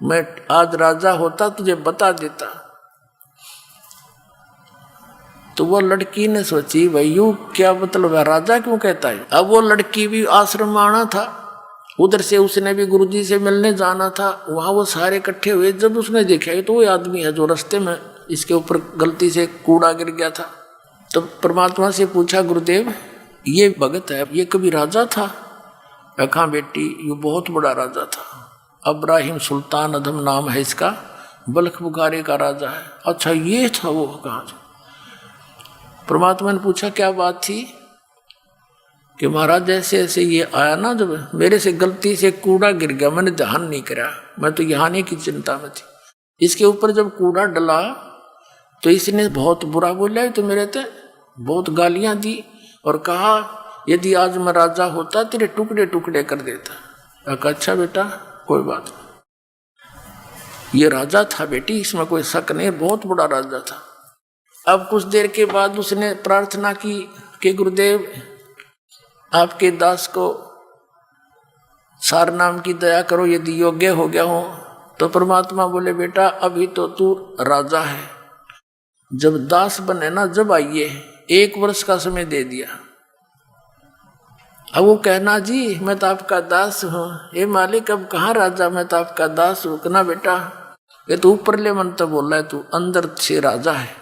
मैं आज राजा होता तुझे बता देता। तो वो लड़की ने सोची भाई यू क्या मतलब है, राजा क्यों कहता है। अब वो लड़की भी आश्रम में आना था, उधर से उसने भी गुरुजी से मिलने जाना था, वहां वो सारे इकट्ठे हुए। जब उसने देखा तो वो आदमी है जो रास्ते में इसके ऊपर गलती से कूड़ा गिर गया था, तो परमात्मा से पूछा, गुरुदेव ये भगत है, ये कभी राजा था? कहा बेटी ये बहुत बड़ा राजा था, अब्राहिम सुल्तान अदम नाम है इसका, बल्ख बुखारे का राजा है। अच्छा ये था वो? कहा। परमात्मा ने पूछा क्या बात थी? कि महाराज जैसे ऐसे ये आया ना, जब मेरे से गलती से कूड़ा गिर गया, मैंने ध्यान नहीं करा, मैं तो यहाँ आने की चिंता में थी। इसके ऊपर जब कूड़ा डला तो इसने बहुत बुरा बोला, तो मेरे ते बहुत गालियां दी और कहा यदि आज मैं राजा होता तेरे टुकड़े टुकड़े कर देता। कहा अच्छा बेटा कोई बात नहीं, ये राजा था बेटी, इसमें कोई शक नहीं, बहुत बड़ा राजा था। अब कुछ देर के बाद उसने प्रार्थना की कि गुरुदेव आपके दास को सार नाम की दया करो, यदि योग्य हो गया हो। तो परमात्मा बोले बेटा अभी तो तू राजा है, जब दास बने ना जब आइए, 1 वर्ष का समय दे दिया। अब वो कहना जी मैं तो आपका दास हूँ, ये मालिक अब कहाँ राजा, मैं तो आपका दास हूँ। कहना बेटा ये तो ऊपर ले मन तो बोल रहा है, तू अंदर से राजा है।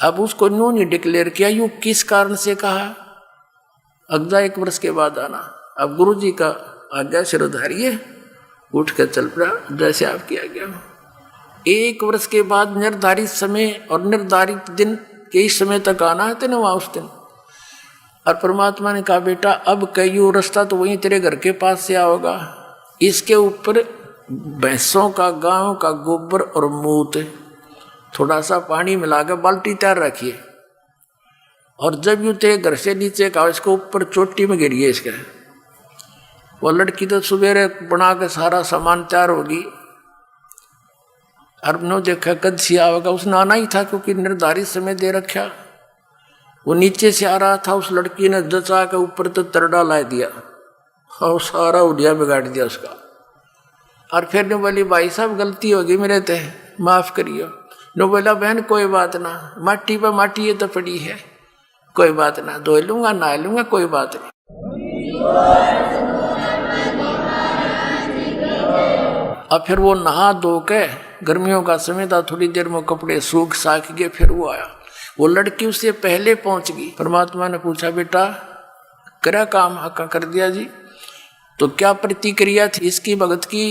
अब उसको न्यू नहीं डिक्लेयर किया, यू किस कारण से कहा अगजा 1 वर्ष के बाद आना। अब गुरु जी का आज्ञा सिरोधारिये, उठ कर चल पड़ा जैसे आपकी आज्ञा हो। 1 वर्ष के बाद निर्धारित समय और निर्धारित दिन के इस समय तक आना है तेने वहां उस दिन। और परमात्मा ने कहा बेटा अब कई रास्ता तो वहीं तेरे घर के पास से आओगा, इसके ऊपर भैंसों का गायों का गोबर और मूत थोड़ा सा पानी मिलाकर बाल्टी तैयार रखिए, और जब यूं तेरे घर से नीचे का इसको ऊपर चोटी में गिरिए इसके। वो लड़की तो सुबेरे बना के सारा सामान तैयार होगी, और नो देखा कद से आवेगा, उसने आना ही था क्योंकि निर्धारित समय दे रखा। वो नीचे से आ रहा था, उस लड़की ने जचा के ऊपर तो तरडा ला दिया और सारा उड़िया बिगाड़ दिया उसका। और फिर ने बोली भाई साहब गलती होगी मेरे ते, माफ करियो। नो बोला बहन कोई बात ना, माटी पर माटी ये तो पड़ी है, कोई बात ना, धो लूंगा नहा लूंगा, कोई बात नहीं। अब फिर वो नहा धो के, गर्मियों का समय था, थोड़ी देर में कपड़े सूख साख गए, फिर वो आया। वो लड़की उससे पहले पहुंच गई। परमात्मा ने पूछा बेटा करा काम? हका कर दिया जी। तो क्या प्रतिक्रिया थी इसकी भगत की?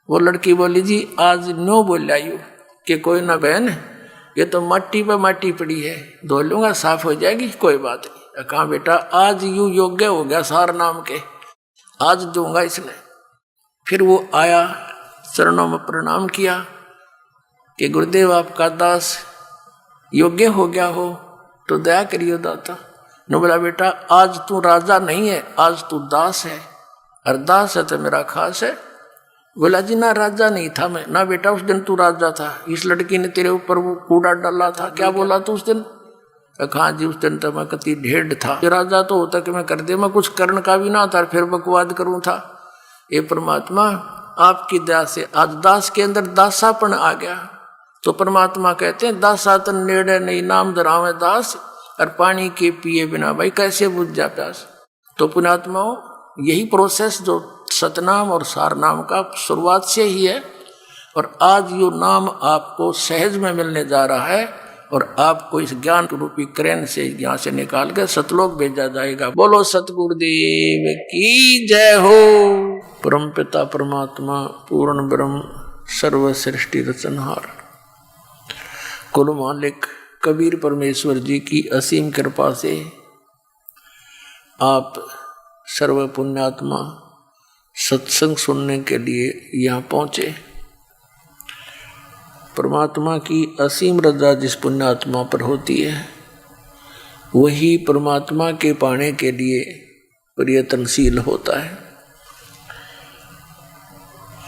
वो लड़की बोली जी आज नो बोल आयु कि कोई ना बहन, ये तो माटी पर माटी पड़ी है, धो लूंगा साफ हो जाएगी, कोई बात नहीं। कहा बेटा आज यू योग्य हो गया सार नाम के, आज दूंगा इसने। फिर वो आया, चरणों में प्रणाम किया कि गुरुदेव आपका दास योग्य हो गया हो तो दया करियो दाता। ने बोला बेटा आज तू राजा नहीं है, आज तू दास है, और दास है तो मेरा खास है। बोला जी ना राजा नहीं था मैं। ना बेटा उस दिन तू राजा था, इस लड़की ने तेरे ऊपर वो कूड़ा डाला था, क्या बोला तू उस दिन? कहा जी उस दिन तो मैं कति ढेढ़ था, राजा तो होता कि मैं कर दे, मैं कुछ करण का भी ना था, फिर बकवाद करूं था। ये परमात्मा आपकी दया से आज दास के अंदर दासापन आ गया। तो परमात्मा कहते हैं दासा तन नेड़े नहीं नाम धरावे दास, और पानी के पिए बिना भाई कैसे बुझ जा प्यास। तो पुण्यात्माओं यही प्रोसेस जो सतनाम और सारनाम का शुरुआत से ही है, और आज यो नाम आपको सहज में मिलने जा रहा है, और आपको इस ज्ञान रूपी क्रेन से यहाँ से निकाल कर सतलोक भेजा जाएगा। बोलो सतगुरुदेव की जय हो। परम पिता परमात्मा पूर्ण ब्रह्म सर्व सृष्टि रचनहार कुल मालिक कबीर परमेश्वर जी की असीम कृपा से आप सर्व पुण्यात्मा सत्संग सुनने के लिए यहाँ पहुँचे। परमात्मा की असीम रजा जिस पुण्यात्मा पर होती है वही परमात्मा के पाने के लिए प्रयत्नशील होता है।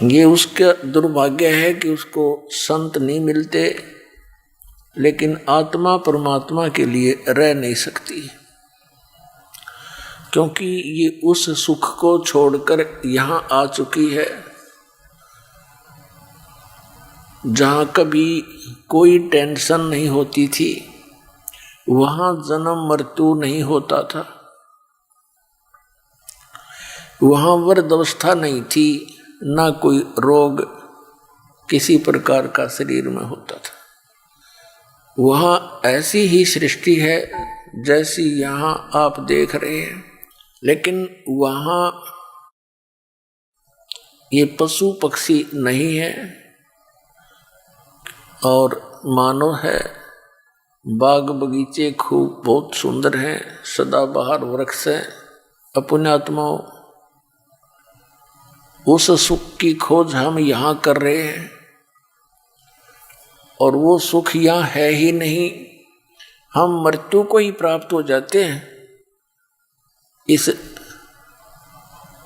ये उसका दुर्भाग्य है कि उसको संत नहीं मिलते, लेकिन आत्मा परमात्मा के लिए रह नहीं सकती, क्योंकि ये उस सुख को छोड़कर यहाँ आ चुकी है जहाँ कभी कोई टेंशन नहीं होती थी, वहाँ जन्म मृत्यु नहीं होता था, वहाँ वृद्धावस्था नहीं थी, ना कोई रोग किसी प्रकार का शरीर में होता था। वहाँ ऐसी ही सृष्टि है जैसी यहाँ आप देख रहे हैं, लेकिन वहाँ ये पशु पक्षी नहीं है और मानव है। बाग बगीचे खूब बहुत सुंदर हैं, सदाबहार वृक्ष हैं। अपने आत्माओं, उस सुख की खोज हम यहाँ कर रहे हैं और वो सुख यहाँ है ही नहीं। हम मृत्यु को ही प्राप्त हो जाते हैं इस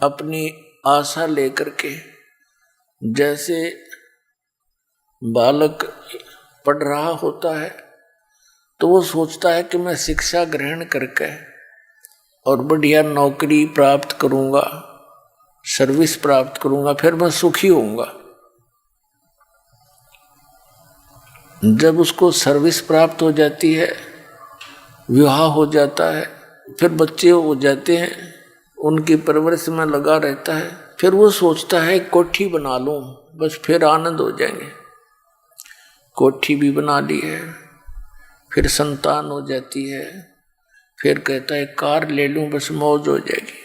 अपनी आशा लेकर के। जैसे बालक पढ़ रहा होता है तो वो सोचता है कि मैं शिक्षा ग्रहण करके और बढ़िया नौकरी प्राप्त करूंगा, सर्विस प्राप्त करूंगा, फिर मैं सुखी होऊंगा। जब उसको सर्विस प्राप्त हो जाती है, विवाह हो जाता है, फिर बच्चे हो जाते हैं, उनकी परवरिश में लगा रहता है, फिर वो सोचता है कोठी बना लूं, बस फिर आनंद हो जाएंगे। कोठी भी बना ली है, फिर संतान हो जाती है, फिर कहता है कार ले लूं, बस मौज हो जाएगी।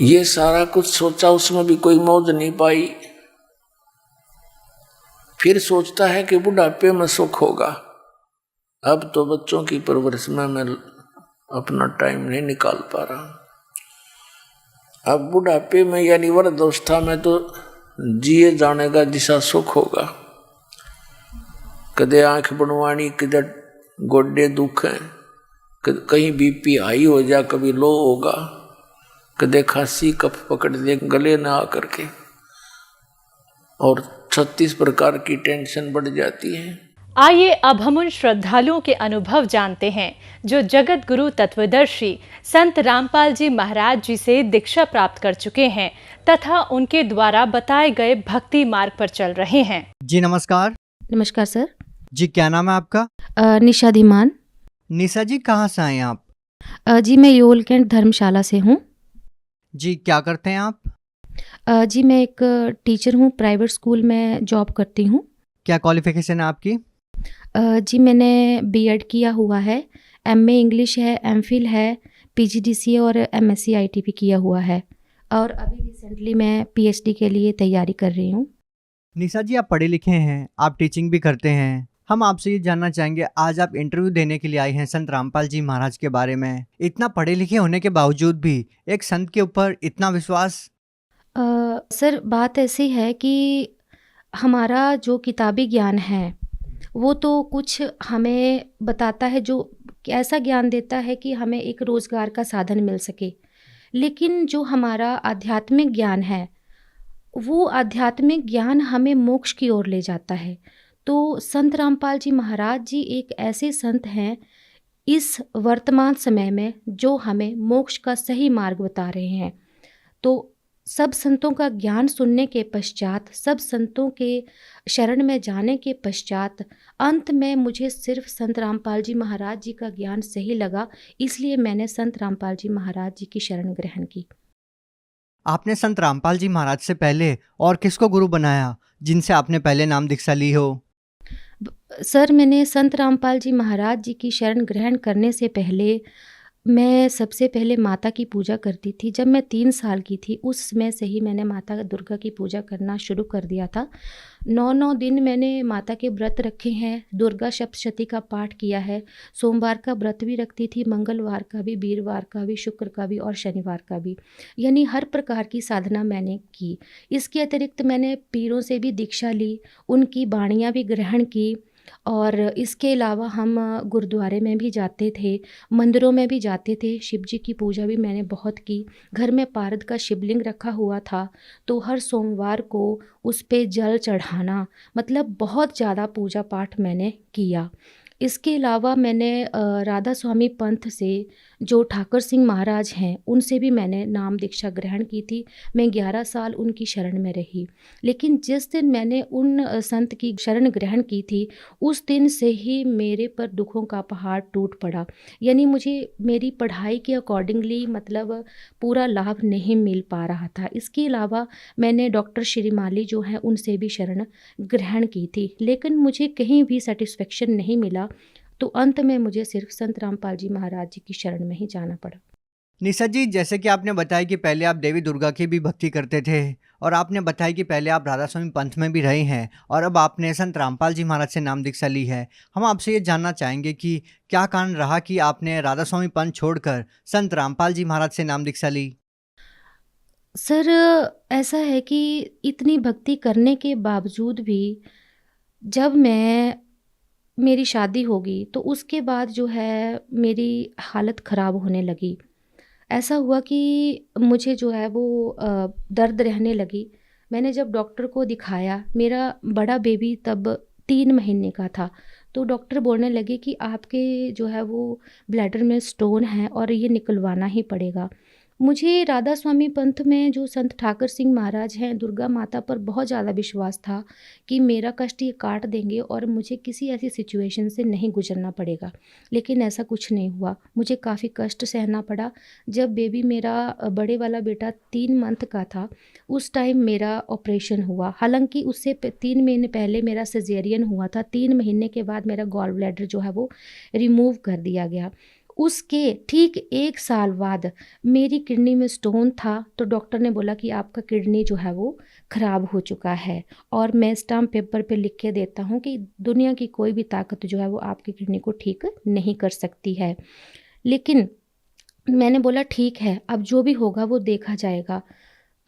ये सारा कुछ सोचा, उसमें भी कोई मौज नहीं पाई। फिर सोचता है कि बुढ़ापे में सुख होगा। अब तो बच्चों की परवरिश में मैं अपना टाइम नहीं निकाल पा रहा। अब बुढ़ापे में यानी वृद्धावस्था में तो जिए जाने का जिसा सुख होगा। कदे आंख बनवानी, कदे गोडे दुख हैं, कहीं बीपी हाई हो जा, कभी लो होगा, कदे खांसी कफ पकड़ दे गले ना आकर के, और 36 प्रकार की टेंशन बढ़ जाती है। आइए अब हम उन श्रद्धालुओं के अनुभव जानते हैं जो जगत गुरु तत्वदर्शी संत रामपाल जी महाराज जी से दीक्षा प्राप्त कर चुके हैं तथा उनके द्वारा बताए गए भक्ति मार्ग पर चल रहे हैं। जी नमस्कार। नमस्कार सर। जी क्या नाम है आपका? निशा धीमान। निशा जी कहाँ से आए आप? जी मैं योल कैंट धर्मशाला से हूँ। जी क्या करते हैं आप? जी मैं एक टीचर हूँ, प्राइवेट स्कूल में जॉब करती हूँ। क्या क्वालिफिकेशन है आपकी? जी मैंने बीएड किया हुआ है, एमए इंग्लिश है, एमफिल है, पीजीडीसीए और एमएससी आईटीपी किया हुआ है, और अभी रिसेंटली मैं पीएचडी के लिए तैयारी कर रही हूँ। निशा जी आप पढ़े लिखे हैं, आप टीचिंग भी करते हैं। हम आपसे ये जानना चाहेंगे, आज आप इंटरव्यू देने के लिए आए हैं संत रामपाल जी महाराज के बारे में। इतना पढ़े लिखे होने के बावजूद भी एक संत के ऊपर इतना विश्वास? सर बात ऐसी है कि हमारा जो किताबी ज्ञान है वो तो कुछ हमें बताता है, जो ऐसा ज्ञान देता है कि हमें एक रोज़गार का साधन मिल सके, लेकिन जो हमारा आध्यात्मिक ज्ञान है वो आध्यात्मिक ज्ञान हमें मोक्ष की ओर ले जाता है। तो संत रामपाल जी महाराज जी एक ऐसे संत हैं इस वर्तमान समय में जो हमें मोक्ष का सही मार्ग बता रहे हैं। तो सब संतों का ज्ञान सुनने के पश्चात, सब संतों के शरण में जाने के पश्चात अंत में मुझे सिर्फ संत रामपाल जी महाराज जी का ज्ञान सही लगा, इसलिए मैंने संत रामपाल जी महाराज जी की शरण ग्रहण की। आपने संत रामपाल जी महाराज से पहले और किसको गुरु बनाया जिनसे आपने पहले नाम दीक्षा ली हो? सर मैंने संत रामपाल जी महाराज जी की शरण ग्रहण करने से पहले मैं सबसे पहले माता की पूजा करती थी। जब मैं 3 साल की थी उस समय से ही मैंने माता दुर्गा की पूजा करना शुरू कर दिया था। 9 दिन मैंने माता के व्रत रखे हैं, दुर्गा सप्तशती का पाठ किया है, सोमवार का व्रत भी रखती थी, मंगलवार का भी, वीरवार का भी, शुक्र का भी और शनिवार का भी, यानी हर प्रकार की साधना मैंने की। इसके अतिरिक्त मैंने पीरों से भी दीक्षा ली, उनकी बाणियाँ भी ग्रहण की, और इसके अलावा हम गुरुद्वारे में भी जाते थे, मंदिरों में भी जाते थे, शिव जी की पूजा भी मैंने बहुत की। घर में पारद का शिवलिंग रखा हुआ था तो हर सोमवार को उस पे जल चढ़ाना, मतलब बहुत ज़्यादा पूजा पाठ मैंने किया। इसके अलावा मैंने राधा स्वामी पंथ से जो ठाकर सिंह महाराज हैं उनसे भी मैंने नाम दीक्षा ग्रहण की थी। मैं 11 साल उनकी शरण में रही। लेकिन जिस दिन मैंने उन संत की शरण ग्रहण की थी, उस दिन से ही मेरे पर दुखों का पहाड़ टूट पड़ा। यानी मुझे मेरी पढ़ाई के अकॉर्डिंगली मतलब पूरा लाभ नहीं मिल पा रहा था। इसके अलावा मैंने डॉक्टर श्रीमाली जो हैं उनसे भी शरण ग्रहण की थी, लेकिन मुझे कहीं भी सेटिस्फेक्शन नहीं मिला। तो अंत में मुझे सिर्फ संत रामपाल जी महाराज जी की शरण में ही जाना पड़ा। निशा जी, जैसे कि आपने बताया कि पहले आप देवी दुर्गा की भी भक्ति करते थे और आपने बताया कि पहले आप राधा स्वामी पंथ में भी रहे हैं और अब आपने संत रामपाल जी महाराज से नाम दीक्षा ली है। हम आपसे ये जानना चाहेंगे कि क्या कारण रहा कि आपने राधा स्वामी पंथ छोड़कर संत रामपाल जी महाराज से नाम दीक्षा ली? सर, ऐसा है कि इतनी भक्ति करने के बावजूद भी जब मेरी शादी होगी तो उसके बाद जो है मेरी हालत ख़राब होने लगी। ऐसा हुआ कि मुझे जो है वो दर्द रहने लगी। मैंने जब डॉक्टर को दिखाया, मेरा बड़ा बेबी तब 3 महीने का था, तो डॉक्टर बोलने लगे कि आपके जो है वो ब्लैडर में स्टोन है और ये निकलवाना ही पड़ेगा। मुझे राधा स्वामी पंथ में जो संत ठाकर सिंह महाराज हैं, दुर्गा माता पर बहुत ज़्यादा विश्वास था कि मेरा कष्ट ये काट देंगे और मुझे किसी ऐसी सिचुएशन से नहीं गुजरना पड़ेगा। लेकिन ऐसा कुछ नहीं हुआ, मुझे काफ़ी कष्ट सहना पड़ा। जब बेबी मेरा बड़े वाला बेटा 3 मंथ का था, उस टाइम मेरा ऑपरेशन हुआ। हालांकि उससे 3 महीने पहले मेरा सिजेरियन हुआ था। 3 महीने के बाद मेरा गॉल ब्लैडर जो है वो रिमूव कर दिया गया। उसके ठीक 1 साल बाद मेरी किडनी में स्टोन था, तो डॉक्टर ने बोला कि आपका किडनी जो है वो ख़राब हो चुका है और मैं स्टाम्प पेपर पे लिख के देता हूँ कि दुनिया की कोई भी ताकत जो है वो आपकी किडनी को ठीक नहीं कर सकती है। लेकिन मैंने बोला ठीक है, अब जो भी होगा वो देखा जाएगा।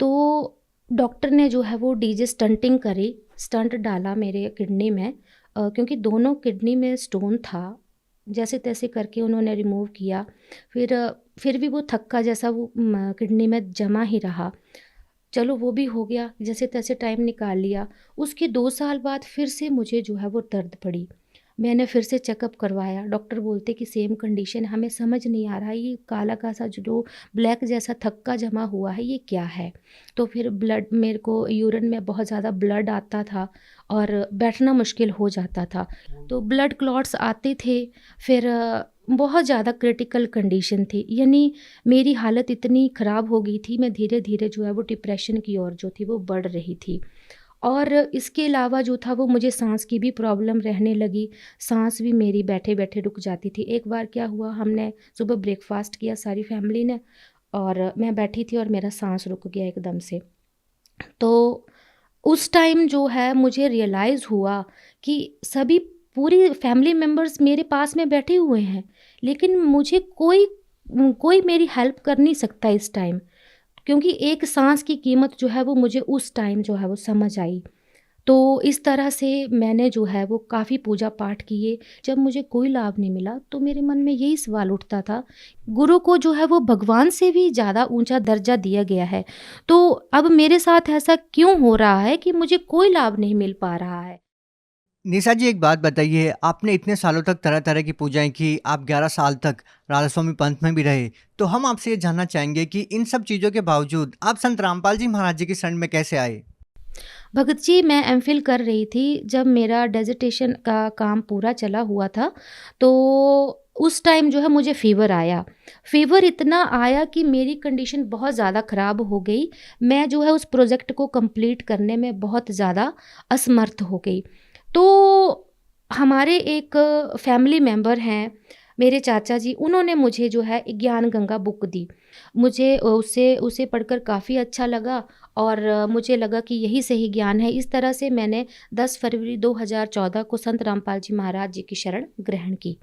तो डॉक्टर ने जो है वो डीजे स्टंटिंग करी, स्टंट डाला मेरे किडनी में, क्योंकि दोनों किडनी में स्टोन था। जैसे तैसे करके उन्होंने रिमूव किया। फिर भी वो थक्का जैसा वो किडनी में जमा ही रहा। चलो वो भी हो गया, जैसे तैसे टाइम निकाल लिया। उसके 2 साल बाद फिर से मुझे जो है वो दर्द पड़ी। मैंने फिर से चेकअप करवाया। डॉक्टर बोलते कि सेम कंडीशन, हमें समझ नहीं आ रहा ये काला का सा जो ब्लैक जैसा थक्का जमा हुआ है ये क्या है। तो फिर ब्लड, मेरे को यूरिन में बहुत ज़्यादा ब्लड आता था और बैठना मुश्किल हो जाता था, तो ब्लड क्लॉट्स आते थे। फिर बहुत ज़्यादा क्रिटिकल कंडीशन थी, यानी मेरी हालत इतनी ख़राब हो गई थी, मैं धीरे धीरे जो है वो डिप्रेशन की ओर जो थी वो बढ़ रही थी। और इसके अलावा जो था वो मुझे सांस की भी प्रॉब्लम रहने लगी। सांस भी मेरी बैठे बैठे रुक जाती थी। एक बार क्या हुआ, हमने सुबह ब्रेकफास्ट किया सारी फैमिली ने, और मैं बैठी थी और मेरा सांस रुक गया एकदम से। तो उस टाइम जो है मुझे रियलाइज़ हुआ कि सभी पूरी फैमिली मेम्बर्स मेरे पास में बैठे हुए हैं, लेकिन मुझे कोई मेरी हेल्प कर नहीं सकता इस टाइम, क्योंकि एक सांस की कीमत जो है वो मुझे उस टाइम जो है वो समझ आई। तो इस तरह से मैंने जो है वो काफ़ी पूजा पाठ किए। जब मुझे कोई लाभ नहीं मिला तो मेरे मन में यही सवाल उठता था, गुरु को जो है वो भगवान से भी ज़्यादा ऊंचा दर्जा दिया गया है, तो अब मेरे साथ ऐसा क्यों हो रहा है कि मुझे कोई लाभ नहीं मिल पा रहा है। निशा जी, एक बात बताइए, आपने इतने सालों तक तरह तरह की पूजाएं की, आप 11 साल तक राधा स्वामी पंथ में भी रहे, तो हम आपसे ये जानना चाहेंगे कि इन सब चीज़ों के बावजूद आप संत रामपाल जी महाराज जी की शरण में कैसे आए? भगत जी, मैं एमफिल कर रही थी। जब मेरा डेज़र्टेशन का काम पूरा चला हुआ था, तो उस टाइम जो है मुझे फ़ीवर आया। फ़ीवर इतना आया कि मेरी कंडीशन बहुत ज़्यादा ख़राब हो गई। मैं जो है उस प्रोजेक्ट को कंप्लीट करने में बहुत ज़्यादा असमर्थ हो गई। तो हमारे एक फैमिली मेंबर हैं, मेरे चाचा जी, उन्होंने मुझे जो है ज्ञान गंगा बुक दी। मुझे उसे पढ़कर काफ़ी अच्छा लगा और मुझे लगा कि यही सही ज्ञान है। इस तरह से मैंने 10 फरवरी 2014 को संत रामपाल जी महाराज जी की शरण ग्रहण की।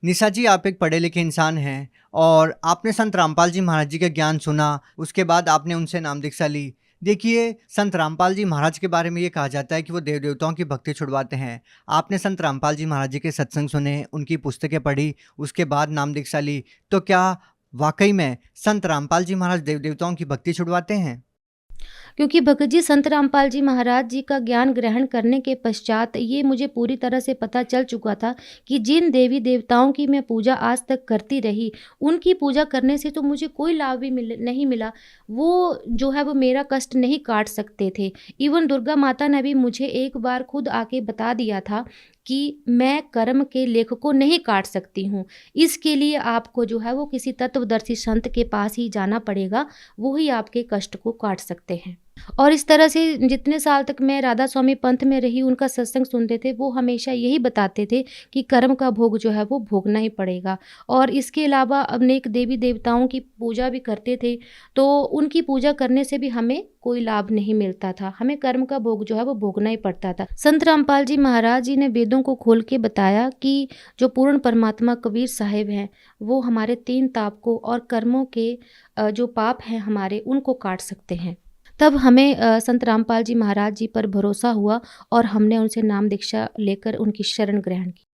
निशा जी, आप एक पढ़े लिखे इंसान हैं और आपने संत रामपाल जी महाराज जी का ज्ञान सुना, उसके बाद आपने उनसे नाम दीक्षा ली। देखिए, संत रामपाल जी महाराज के बारे में ये कहा जाता है कि वो देव देवताओं की भक्ति छुड़वाते हैं। आपने संत रामपाल जी महाराज जी के सत्संग सुने, उनकी पुस्तकें पढ़ी, उसके बाद नाम दीक्षा ली, तो क्या वाकई में संत रामपाल जी महाराज देव देवताओं की भक्ति छुड़वाते हैं? क्योंकि भगत जी संत रामपाल जी महाराज जी का ज्ञान ग्रहण करने के पश्चात ये मुझे पूरी तरह से पता चल चुका था कि जिन देवी देवताओं की मैं पूजा आज तक करती रही, उनकी पूजा करने से तो मुझे कोई लाभ भी नहीं मिला। वो जो है वो मेरा कष्ट नहीं काट सकते थे। इवन दुर्गा माता ने भी मुझे एक बार खुद आके बता दिया था कि मैं कर्म के लेख को नहीं काट सकती हूँ। इसके लिए आपको जो है वो किसी तत्वदर्शी संत के पास ही जाना पड़ेगा, वो ही आपके कष्ट को काट सकते हैं। और इस तरह से जितने साल तक मैं राधा स्वामी पंथ में रही, उनका सत्संग सुनते थे, वो हमेशा यही बताते थे कि कर्म का भोग जो है वो भोगना ही पड़ेगा। और इसके अलावा अनेक देवी देवताओं की पूजा भी करते थे, तो उनकी पूजा करने से भी हमें कोई लाभ नहीं मिलता था, हमें कर्म का भोग जो है वो भोगना ही पड़ता था। संत रामपाल जी महाराज जी ने वेदों को खोल के बताया कि जो पूर्ण परमात्मा कबीर साहिब हैं, वो हमारे 3 ताप को और कर्मों के जो पाप हैं हमारे, उनको काट सकते हैं। तब हमें संत रामपाल जी महाराज जी पर भरोसा हुआ और हमने उनसे नाम दीक्षा लेकर उनकी शरण ग्रहण की।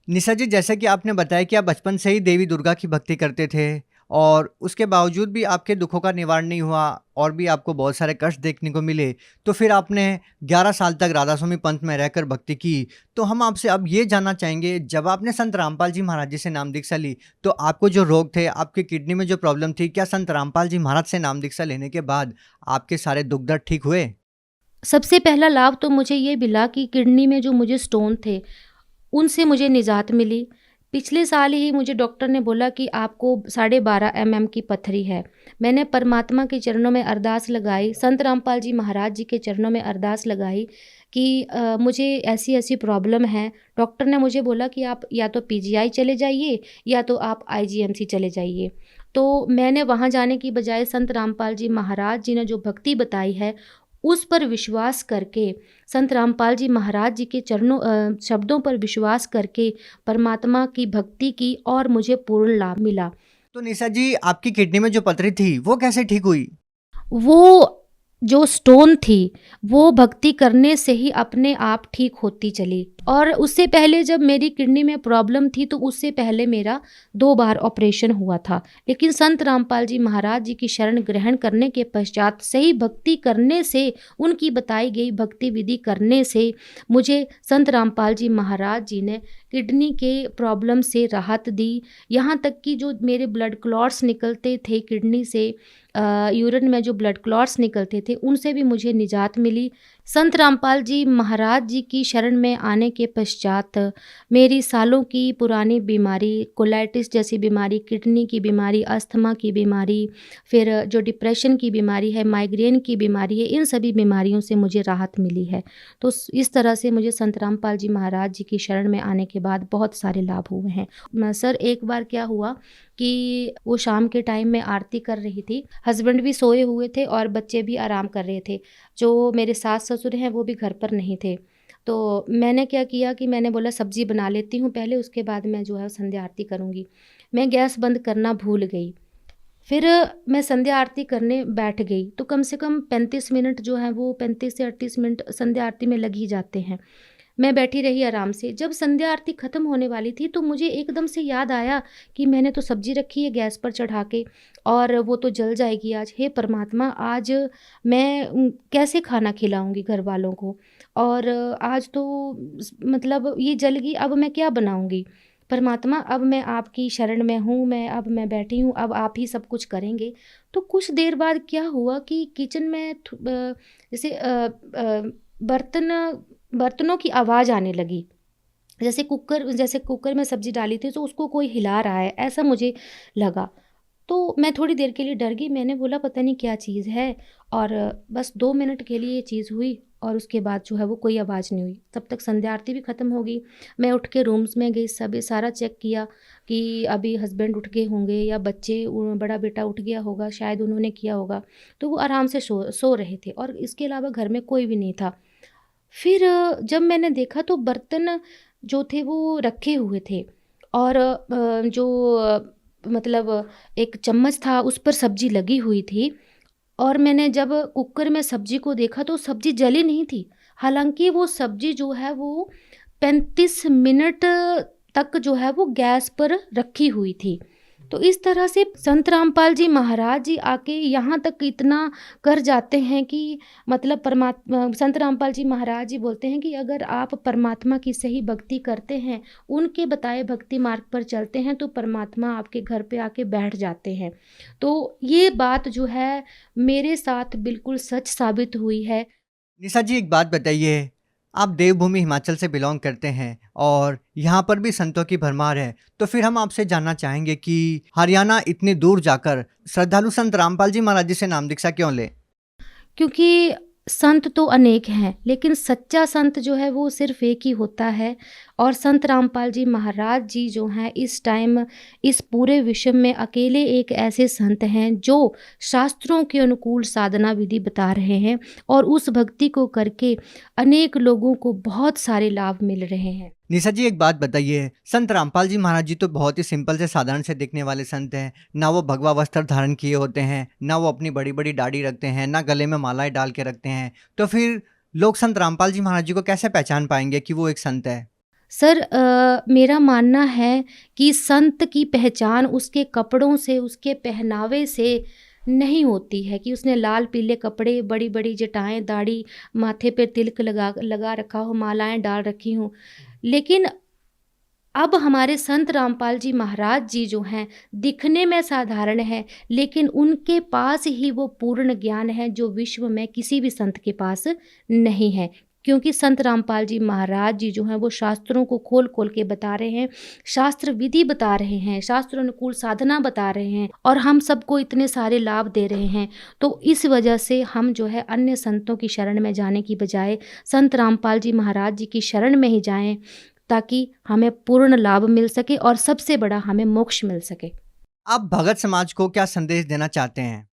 निशा जी, जैसा कि आपने बताया कि आप बचपन से ही देवी दुर्गा की भक्ति करते थे और उसके बावजूद भी आपके दुखों का निवारण नहीं हुआ और भी आपको बहुत सारे कष्ट देखने को मिले, तो फिर आपने 11 साल तक राधा स्वामी पंथ में रहकर भक्ति की। तो हम आपसे अब ये जानना चाहेंगे, जब आपने संत रामपाल जी महाराज जी से नाम दीक्षा ली, तो आपको जो रोग थे, आपकी किडनी में जो प्रॉब्लम थी, क्या संत रामपाल जी महाराज से नाम दीक्षा लेने के बाद आपके सारे दुख दर्द ठीक हुए? सबसे पहला लाभ तो मुझे ये मिला कि किडनी में जो मुझे स्टोन थे, उनसे मुझे निजात मिली। पिछले साल ही मुझे डॉक्टर ने बोला कि आपको 12.5 mm की पत्थरी है। मैंने परमात्मा के चरणों में अरदास लगाई, संत रामपाल जी महाराज जी के चरणों में अरदास लगाई कि मुझे ऐसी-ऐसी प्रॉब्लम है। डॉक्टर ने मुझे बोला कि आप या तो पीजीआई चले जाइए या तो आप आईजीएमसी चले जाइए। तो मैंने वहाँ जाने की बजाय संत रामपाल जी महाराज जी ने जो भक्ति बताई है, उस पर विश्वास करके, संत रामपाल जी महाराज जी के शब्दों पर विश्वास करके परमात्मा की भक्ति की और मुझे पूर्ण लाभ मिला। तो निशा जी, आपकी किडनी में जो पथरी थी वो कैसे ठीक हुई? वो जो स्टोन थी, वो भक्ति करने से ही अपने आप ठीक होती चली। और उससे पहले जब मेरी किडनी में प्रॉब्लम थी, तो उससे पहले मेरा 2 बार ऑपरेशन हुआ था। लेकिन संत रामपाल जी महाराज जी की शरण ग्रहण करने के पश्चात सही भक्ति करने से, उनकी बताई गई भक्ति विधि करने से मुझे संत रामपाल जी महाराज जी ने किडनी के प्रॉब्लम से राहत दी। यहाँ तक कि जो मेरे ब्लड क्लॉट्स निकलते थे किडनी से, यूरिन में जो ब्लड क्लॉट्स निकलते थे, उनसे भी मुझे निजात मिली। संत रामपाल जी महाराज जी की शरण में आने के पश्चात मेरी सालों की पुरानी बीमारी, कोलाइटिस जैसी बीमारी, किडनी की बीमारी, अस्थमा की बीमारी, फिर जो डिप्रेशन की बीमारी है, माइग्रेन की बीमारी है, इन सभी बीमारियों से मुझे राहत मिली है। तो इस तरह से मुझे संत रामपाल जी महाराज जी की शरण में आने के बाद बहुत सारे लाभ हुए हैं। सर, एक बार क्या हुआ कि वो शाम के टाइम में आरती कर रही थी, हस्बैंड भी सोए हुए थे और बच्चे भी आराम कर रहे थे। जो मेरे सास ससुर हैं वो भी घर पर नहीं थे। तो मैंने क्या किया कि मैंने बोला सब्ज़ी बना लेती हूँ पहले, उसके बाद मैं जो है संध्या आरती करूँगी। मैं गैस बंद करना भूल गई। फिर मैं संध्या आरती करने बैठ गई, तो कम से कम 35 मिनट जो है वो 35 से 38 मिनट संध्या आरती में लग ही जाते हैं। मैं बैठी रही आराम से। जब संध्या आरती ख़त्म होने वाली थी, तो मुझे एकदम से याद आया कि मैंने तो सब्ज़ी रखी है गैस पर चढ़ा के और वो तो जल जाएगी आज। हे परमात्मा, आज मैं कैसे खाना खिलाऊंगी घर वालों को, और आज तो मतलब ये जल गई, अब मैं क्या बनाऊंगी। परमात्मा, अब मैं आपकी शरण में हूँ, अब मैं बैठी हूँ, अब आप ही सब कुछ करेंगे। तो कुछ देर बाद क्या हुआ कि किचन में जैसे बर्तनों की आवाज़ आने लगी। जैसे कुकर में सब्ज़ी डाली थी तो उसको कोई हिला रहा है, ऐसा मुझे लगा। तो मैं थोड़ी देर के लिए डर गई। मैंने बोला पता नहीं क्या चीज़ है, और बस 2 मिनट के लिए ये चीज़ हुई और उसके बाद जो है वो कोई आवाज़ नहीं हुई। तब तक संध्या आरती भी ख़त्म हो गई। मैं उठ के रूम्स में गई, सारा चेक किया कि अभी हस्बैंड उठ गए होंगे या बच्चे, बड़ा बेटा उठ गया होगा, शायद उन्होंने किया होगा। तो वो आराम से सो रहे थे और इसके अलावा घर में कोई भी नहीं था। फिर जब मैंने देखा तो बर्तन जो थे वो रखे हुए थे और मतलब एक चम्मच था, उस पर सब्ज़ी लगी हुई थी। और मैंने जब कुकर में सब्ज़ी को देखा तो सब्ज़ी जली नहीं थी। हालांकि वो सब्ज़ी जो है वो 35 मिनट तक जो है वो गैस पर रखी हुई थी। तो इस तरह से संत रामपाल जी महाराज जी आके यहाँ तक इतना कर जाते हैं कि मतलब परमात्मा संत रामपाल जी महाराज जी बोलते हैं कि अगर आप परमात्मा की सही भक्ति करते हैं, उनके बताए भक्ति मार्ग पर चलते हैं, तो परमात्मा आपके घर पे आके बैठ जाते हैं। तो ये बात जो है मेरे साथ बिल्कुल सच साबित हुई है। निशा जी, एक बात बताइए, आप देवभूमि हिमाचल से बिलोंग करते हैं और यहाँ पर भी संतों की भरमार है, तो फिर हम आपसे जानना चाहेंगे कि हरियाणा इतनी दूर जाकर श्रद्धालु संत रामपाल जी महाराज जी से नाम दीक्षा क्यों ले? क्योंकि संत तो अनेक हैं, लेकिन सच्चा संत जो है वो सिर्फ एक ही होता है। और संत रामपाल जी महाराज जी जो हैं इस टाइम इस पूरे विश्व में अकेले एक ऐसे संत हैं जो शास्त्रों के अनुकूल साधना विधि बता रहे हैं, और उस भक्ति को करके अनेक लोगों को बहुत सारे लाभ मिल रहे हैं। निशा जी, एक बात बताइए, संत रामपाल जी महाराज जी तो बहुत ही सिंपल से साधारण से दिखने वाले संत हैं। ना वो भगवा वस्त्र धारण किए होते हैं, ना वो अपनी बड़ी बड़ी दाढ़ी रखते हैं, ना गले में मालाएं डाल के रखते हैं। तो फिर लोग संत रामपाल जी महाराज जी को कैसे पहचान पाएंगे कि वो एक संत है? सर मेरा मानना है कि संत की पहचान उसके कपड़ों से, उसके पहनावे से नहीं होती है कि उसने लाल पीले कपड़े, बड़ी बड़ी जटाएं, दाढ़ी, माथे पे तिलक लगा लगा रखा हो, मालाएं डाल रखी हों। लेकिन अब हमारे संत रामपाल जी महाराज जी जो हैं दिखने में साधारण है, लेकिन उनके पास ही वो पूर्ण ज्ञान है जो विश्व में किसी भी संत के पास नहीं है। क्योंकि संत रामपाल जी महाराज जी जो हैं वो शास्त्रों को खोल खोल के बता रहे हैं, शास्त्र विधि बता रहे हैं, शास्त्र अनुकूल साधना बता रहे हैं, और हम सबको इतने सारे लाभ दे रहे हैं। तो इस वजह से हम जो है अन्य संतों की शरण में जाने की बजाय संत रामपाल जी महाराज जी की शरण में ही जाएं, ताकि हमें पूर्ण लाभ मिल सके और सबसे बड़ा हमें मोक्ष मिल सके। आप भगत समाज को क्या संदेश देना चाहते हैं?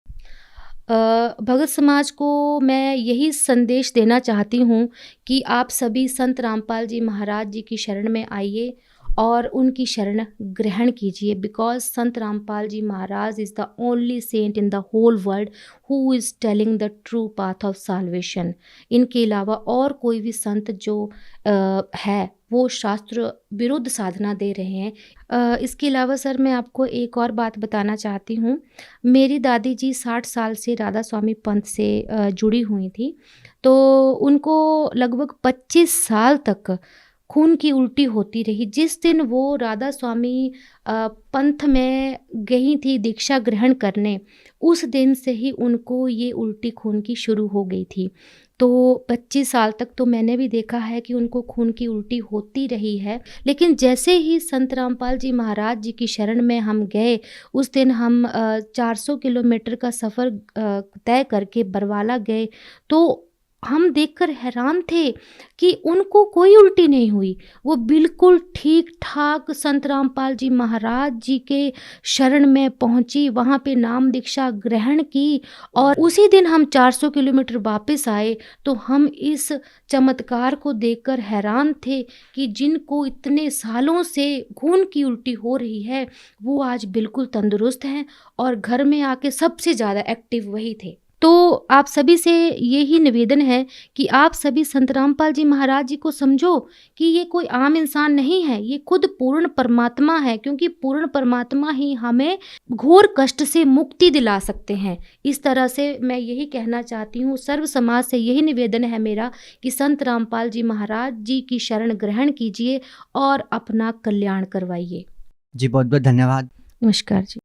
भगत समाज को मैं यही संदेश देना चाहती हूँ कि आप सभी संत रामपाल जी महाराज जी की शरण में आइए और उनकी शरण ग्रहण कीजिए, बिकॉज संत Rampal ji Maharaj is the only saint in the whole world who is telling the true path of salvation. इनके अलावा और कोई भी संत जो है वो शास्त्र विरुद्ध साधना दे रहे हैं। इसके अलावा सर मैं आपको एक और बात बताना चाहती हूँ। मेरी दादी जी 60 साल से राधा स्वामी पंथ से जुड़ी हुई थी, तो उनको लगभग 25 साल तक खून की उल्टी होती रही। जिस दिन वो राधा स्वामी पंथ में गई थी दीक्षा ग्रहण करने, उस दिन से ही उनको ये उल्टी खून की शुरू हो गई थी। तो 25 साल तक तो मैंने भी देखा है कि उनको खून की उल्टी होती रही है। लेकिन जैसे ही संत रामपाल जी महाराज जी की शरण में हम गए, उस दिन हम 400 किलोमीटर का सफ़र तय करके बरवाला गए, तो हम देखकर हैरान थे कि उनको कोई उल्टी नहीं हुई। वो बिल्कुल ठीक ठाक संत रामपाल जी महाराज जी के शरण में पहुंची, वहाँ पे नाम दीक्षा ग्रहण की, और उसी दिन हम 400 किलोमीटर वापस आए। तो हम इस चमत्कार को देखकर हैरान थे कि जिनको इतने सालों से खून की उल्टी हो रही है, वो आज बिल्कुल तंदुरुस्त हैं और घर में आके सबसे ज़्यादा एक्टिव वही थे। तो आप सभी से यही निवेदन है कि आप सभी संत रामपाल जी महाराज जी को समझो कि ये कोई आम इंसान नहीं है, ये खुद पूर्ण परमात्मा है, क्योंकि पूर्ण परमात्मा ही हमें घोर कष्ट से मुक्ति दिला सकते हैं। इस तरह से मैं यही कहना चाहती हूँ, सर्व समाज से यही निवेदन है मेरा कि संत रामपाल जी महाराज जी की शरण ग्रहण कीजिए और अपना कल्याण करवाइए। जी, बहुत बहुत धन्यवाद। नमस्कार जी।